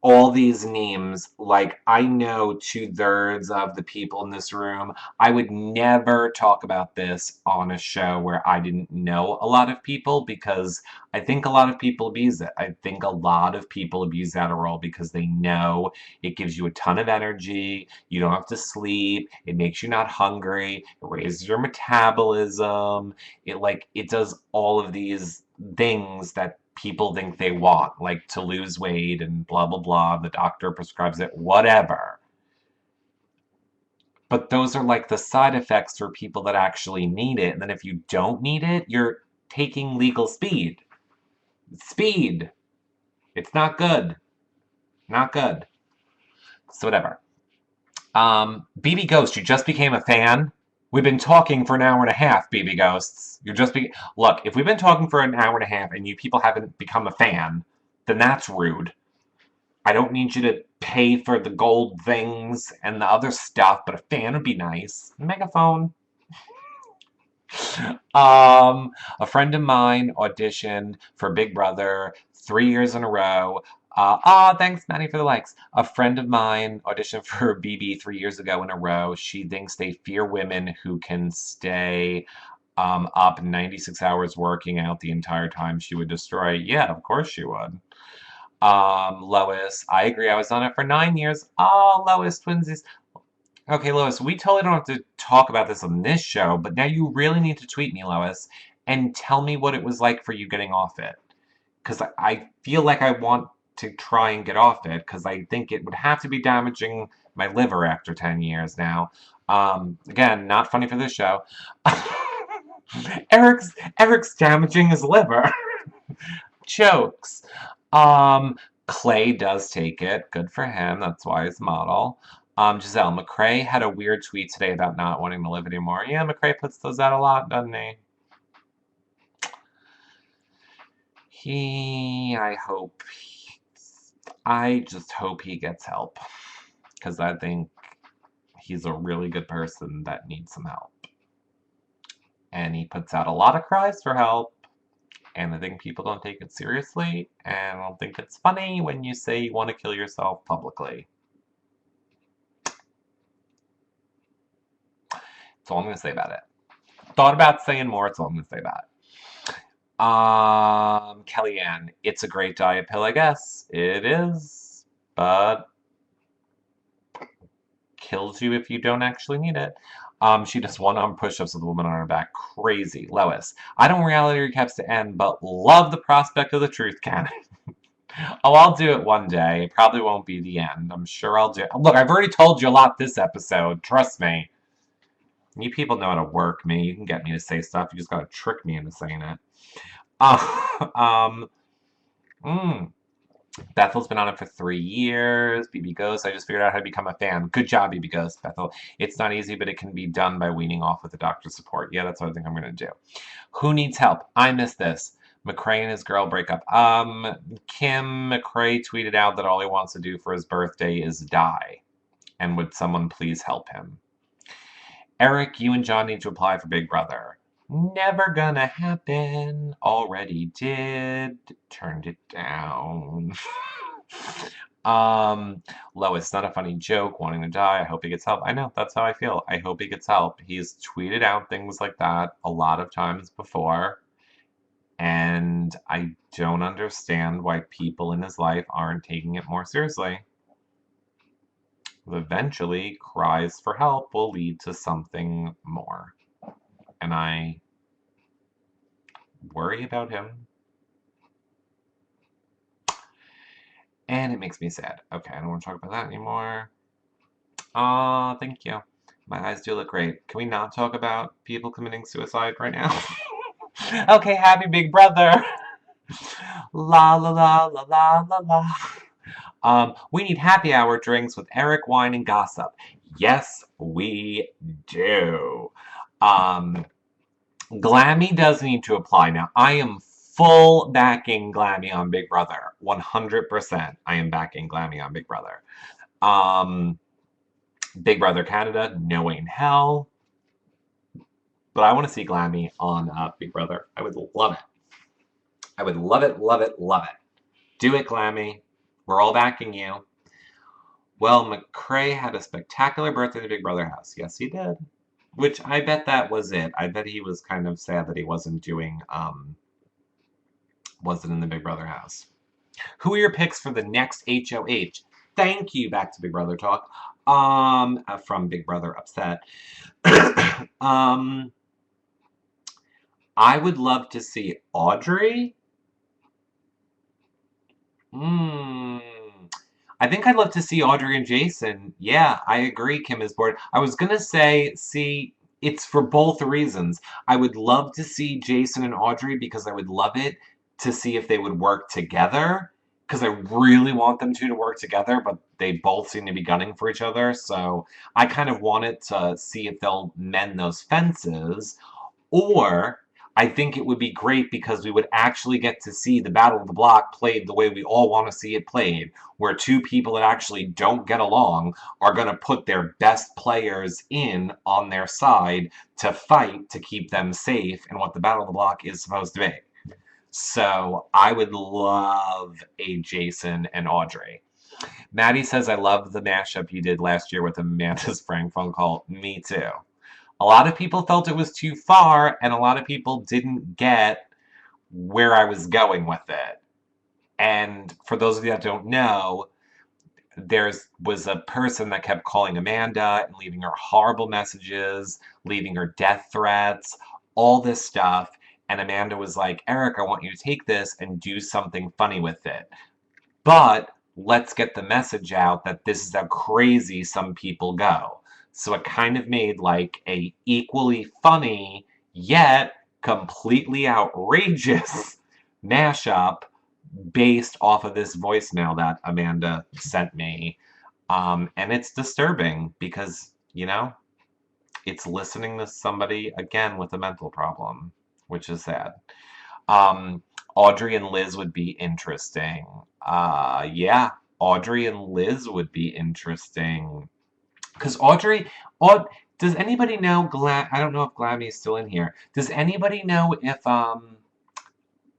all these names, like I know 2/3 of the people in this room. I would never talk about this on a show where I didn't know a lot of people because I think a lot of people abuse it. I think a lot of people abuse Adderall because they know it gives you a ton of energy, you don't have to sleep, it makes you not hungry, it raises your metabolism, it does all of these things that people think they want, like to lose weight and blah, blah, blah. The doctor prescribes it, whatever. But those are like the side effects for people that actually need it. And then if you don't need it, you're taking legal speed. Speed. It's not good. Not good. So whatever. BB Ghost, you just became a fan? We've been talking for an hour and a half, BB Ghosts. Look, if we've been talking for an hour and a half and you people haven't become a fan, then that's rude. I don't need you to pay for the gold things and the other stuff, but a fan would be nice. Megaphone. A friend of mine auditioned for Big Brother 3 years in a row. Thanks, Maddie, for the likes. A friend of mine auditioned for BB 3 years ago in a row. She thinks they fear women who can stay up 96 hours working out the entire time. She would destroy. Yeah, of course she would. Lois, I agree. I was on it for 9 years. Oh, Lois, twinsies. Okay, Lois, we totally don't have to talk about this on this show, but now you really need to tweet me, Lois, and tell me what it was like for you getting off it. Because I feel like I want to try and get off it, because I think it would have to be damaging my liver after 10 years now. Again, not funny for this show. Eric's damaging his liver. Jokes. Clay does take it. Good for him. That's why he's a model. Giselle, McCrae had a weird tweet today about not wanting to live anymore. Yeah, McCrae puts those out a lot, doesn't he? I just hope he gets help. Because I think he's a really good person that needs some help. And he puts out a lot of cries for help. And I think people don't take it seriously. And I don't think it's funny when you say you want to kill yourself publicly. That's all I'm going to say about it. Thought about saying more, it's all I'm going to say about it. Kellyanne, it's a great diet pill, I guess. It is. But kills you if you don't actually need it. She does one-arm push-ups with a woman on her back. Crazy. Lois, I don't want reality recaps to end, but love the prospect of the truth cannon. Oh, I'll do it one day. It probably won't be the end. I'm sure I'll do it. Look, I've already told you a lot this episode. Trust me. You people know how to work me. You can get me to say stuff. You just gotta trick me into saying it. Bethel's been on it for 3 years. BB Ghost, I just figured out how to become a fan. Good job, BB Ghost, Bethel. It's not easy, but it can be done by weaning off with the doctor's support. Yeah, that's what I think I'm going to do. Who needs help? I miss this. McCrae and his girl break up. Kim McCrae tweeted out that all he wants to do for his birthday is die. And would someone please help him? Eric, you and John need to apply for Big Brother. Never gonna happen. Already did. Turned it down. Lois, not a funny joke, wanting to die. I hope he gets help. I know, that's how I feel. I hope he gets help. He's tweeted out things like that a lot of times before. And I don't understand why people in his life aren't taking it more seriously. Eventually, cries for help will lead to something more. And I worry about him. And it makes me sad. Okay, I don't want to talk about that anymore. Thank you. My eyes do look great. Can we not talk about people committing suicide right now? Okay, happy Big Brother. La la la la la la la. We need happy hour drinks with Eric, wine, and gossip. Yes, we do. Glammy does need to apply now. I am full backing Glammy on Big Brother. 100%. I am backing Glammy on Big Brother. Big Brother Canada, no way in hell. But I want to see Glammy on Big Brother. I would love it. I would love it, love it, love it. Do it, Glammy. We're all backing you. Well, McCrae had a spectacular birthday at the Big Brother house. Yes, he did. Which I bet that was it. I bet he was kind of sad that he wasn't doing, wasn't in the Big Brother house. Who are your picks for the next HOH? Thank you, back to Big Brother talk. From Big Brother Upset. I would love to see Audrey. I think I'd love to see Audrey and Jason. Yeah, I agree, Kim is bored. I was gonna say, see, it's for both reasons. I would love to see Jason and Audrey because I would love it to see if they would work together. because I really want them two to work together, but they both seem to be gunning for each other. So I kind of wanted to see if they'll mend those fences, or I think it would be great because we would actually get to see the Battle of the Block played the way we all want to see it played, where two people that actually don't get along are going to put their best players in on their side to fight to keep them safe and what the Battle of the Block is supposed to be. So I would love a Jason and Audrey. Maddie says, I love the mashup you did last year with Amanda's prank phone call. Me too. A lot of people felt it was too far, and a lot of people didn't get where I was going with it. And for those of you that don't know, there was a person that kept calling Amanda and leaving her horrible messages, leaving her death threats, all this stuff. And Amanda was like, Eric, I want you to take this and do something funny with it. But let's get the message out that this is how crazy some people go. So it kind of made like a equally funny yet completely outrageous mashup based off of this voicemail that Amanda sent me. And it's disturbing because, it's listening to somebody again with a mental problem, which is sad. Um, Audrey and Liz would be interesting. Yeah, Audrey and Liz would be interesting. Because does anybody know I don't know if Glammy's still in here. Does anybody know if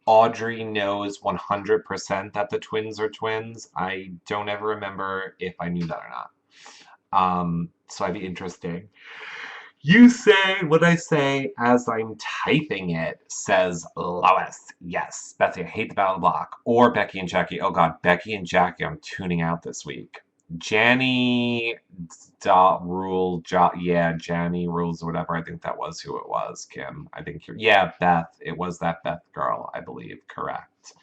Audrey knows 100% that the twins are twins? I don't ever remember if I knew that or not. So I'd be interesting. You say what I say as I'm typing it, says Lois. Yes, Betsy, I hate the Battle of the Block. Or Becky and Jackie. Oh god, Becky and Jackie, I'm tuning out this week. Janny yeah, Janny rules or whatever. I think that was who it was, Kim. I think yeah, Beth. It was that Beth girl, I believe. Correct.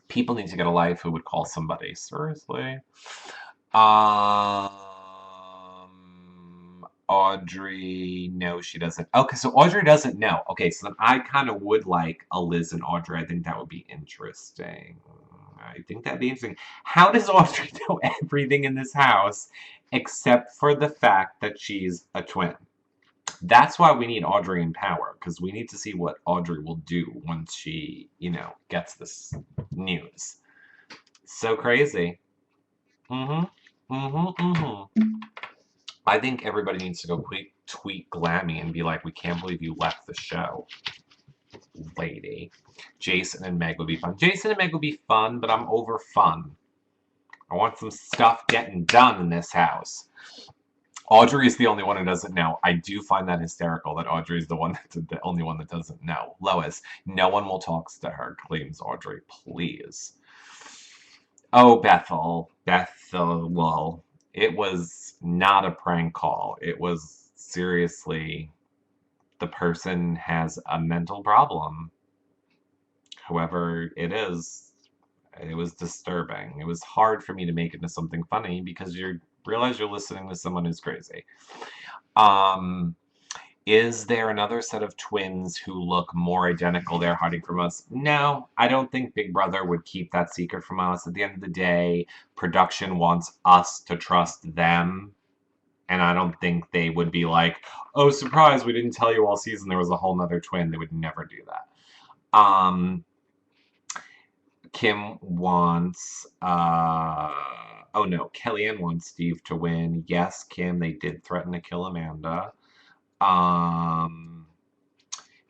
People need to get a life who would call somebody. Seriously. Audrey, no, she doesn't. Okay, so Audrey doesn't know. Okay, so then I kind of would like a Liz and Audrey. I think that would be interesting. I think that'd be interesting. How does Audrey know everything in this house except for the fact that she's a twin? That's why we need Audrey in power, because we need to see what Audrey will do once she, gets this news. So crazy. Mm-hmm. Mm-hmm. Mm-hmm. I think everybody needs to go tweet Glammy and be like, we can't believe you left the show, lady. Jason and Meg would be fun. Jason and Meg would be fun, but I'm over fun. I want some stuff getting done in this house. Audrey is the only one who doesn't know. I do find that hysterical that Audrey is the only one that doesn't know. Lois, no one will talk to her, claims Audrey. Please. Oh, Bethel. Well, it was not a prank call. It was seriously, the person has a mental problem. Whoever it is, it was disturbing. It was hard for me to make it into something funny because you realize you're listening to someone who's crazy. Is there another set of twins who look more identical they're hiding from us? No, I don't think Big Brother would keep that secret from us. At the end of the day, production wants us to trust them. And I don't think they would be like, oh, surprise, we didn't tell you all season there was a whole nother twin. They would never do that. Kim wants, oh no, Kellyanne wants Steve to win. Yes, Kim, they did threaten to kill Amanda.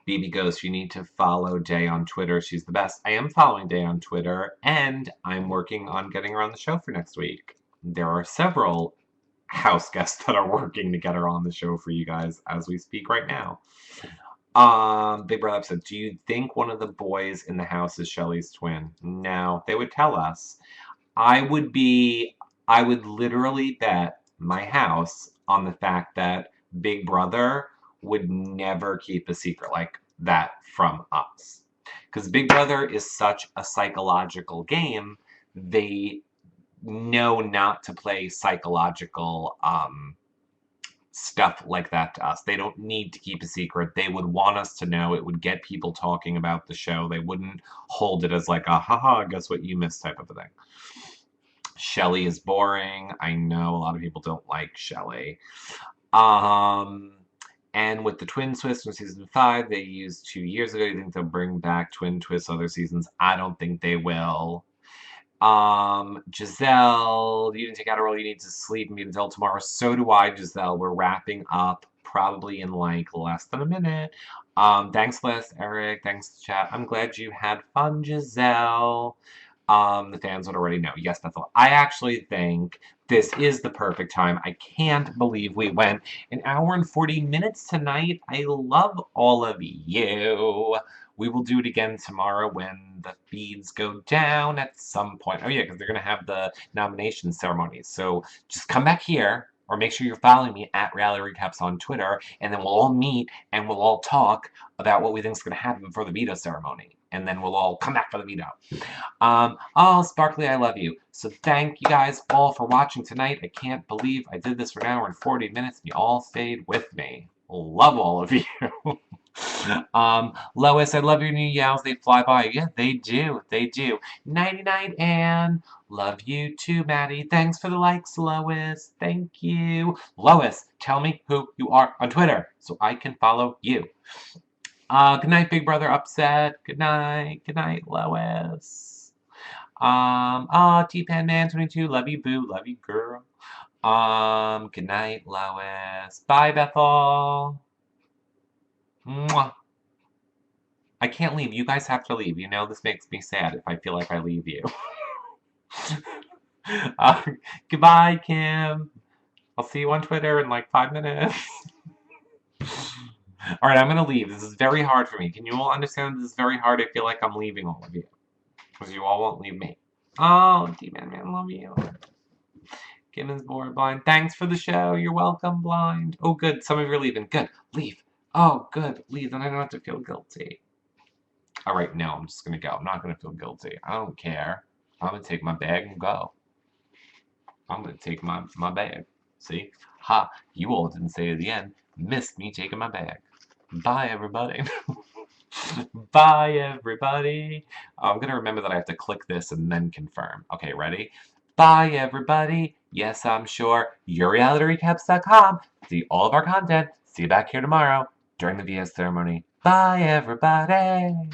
BB goes, you need to follow Day on Twitter. She's the best. I am following Day on Twitter, and I'm working on getting her on the show for next week. There are several house guests that are working to get her on the show for you guys as we speak right now. Big Brother said, do you think one of the boys in the house is Shelly's twin? No, they would tell us. I would literally bet my house on the fact that Big Brother would never keep a secret like that from us. Because Big Brother is such a psychological game, they know not to play psychological stuff like that to us. They don't need to keep a secret. They would want us to know. It would get people talking about the show. They wouldn't hold it as like a haha, guess what you missed type of a thing. Shelley is boring. I know a lot of people don't like Shelley. And with the twin twist from season 5, they used 2 years ago. You think they'll bring back twin twists other seasons? I don't think they will. Giselle, you didn't take out a role. You need to sleep and be until tomorrow. So do I, Giselle. We're wrapping up probably in like less than a minute. Thanks, Les, Eric. Thanks, chat. I'm glad you had fun, Giselle. The fans would already know. Yes, Bethel. I actually think this is the perfect time. I can't believe we went an hour and 40 minutes tonight. I love all of you. We will do it again tomorrow when the feeds go down at some point. Oh, yeah, because they're going to have the nomination ceremonies. So just come back here, or make sure you're following me at Reality Recaps on Twitter, and then we'll all meet and we'll all talk about what we think is going to happen for the veto ceremony. And then we'll all come back for the veto. Oh, Sparkly, I love you. So thank you guys all for watching tonight. I can't believe I did this for an hour and 40 minutes. You all stayed with me. Love all of you. Lois, I love your new yowls. They fly by. Yeah, they do. They do. Nighty night, Anne. Love you too, Maddie. Thanks for the likes, Lois. Thank you. Lois, tell me who you are on Twitter so I can follow you. Good night, Big Brother Upset. Good night. Good night, Lois. T-Pan Man 22. Love you, boo. Love you, girl. Good night, Lois. Bye, Bethel. Mwah. I can't leave. You guys have to leave. You know, this makes me sad if I feel like I leave you. Goodbye, Kim. I'll see you on Twitter in like 5 minutes. Alright, I'm gonna leave. This is very hard for me. Can you all understand this is very hard? I feel like I'm leaving all of you. Because you all won't leave me. Oh, D-Man, man, love you. Kim is bored, Blind. Thanks for the show. You're welcome, Blind. Oh, good. Some of you are leaving. Good. Leave. Oh, good. Leave. Then I don't have to feel guilty. Alright, no, I'm just gonna go. I'm not gonna feel guilty. I don't care. I'm gonna take my bag and go. I'm gonna take my bag. See? Ha! You all didn't say it at the end. Missed me taking my bag. Bye, everybody. Bye, everybody. I'm gonna remember that I have to click this and then confirm. Okay, ready? Bye, everybody. Yes, I'm sure. YourRealityRecaps.com. See all of our content. See you back here tomorrow during the VS ceremony. Bye, everybody.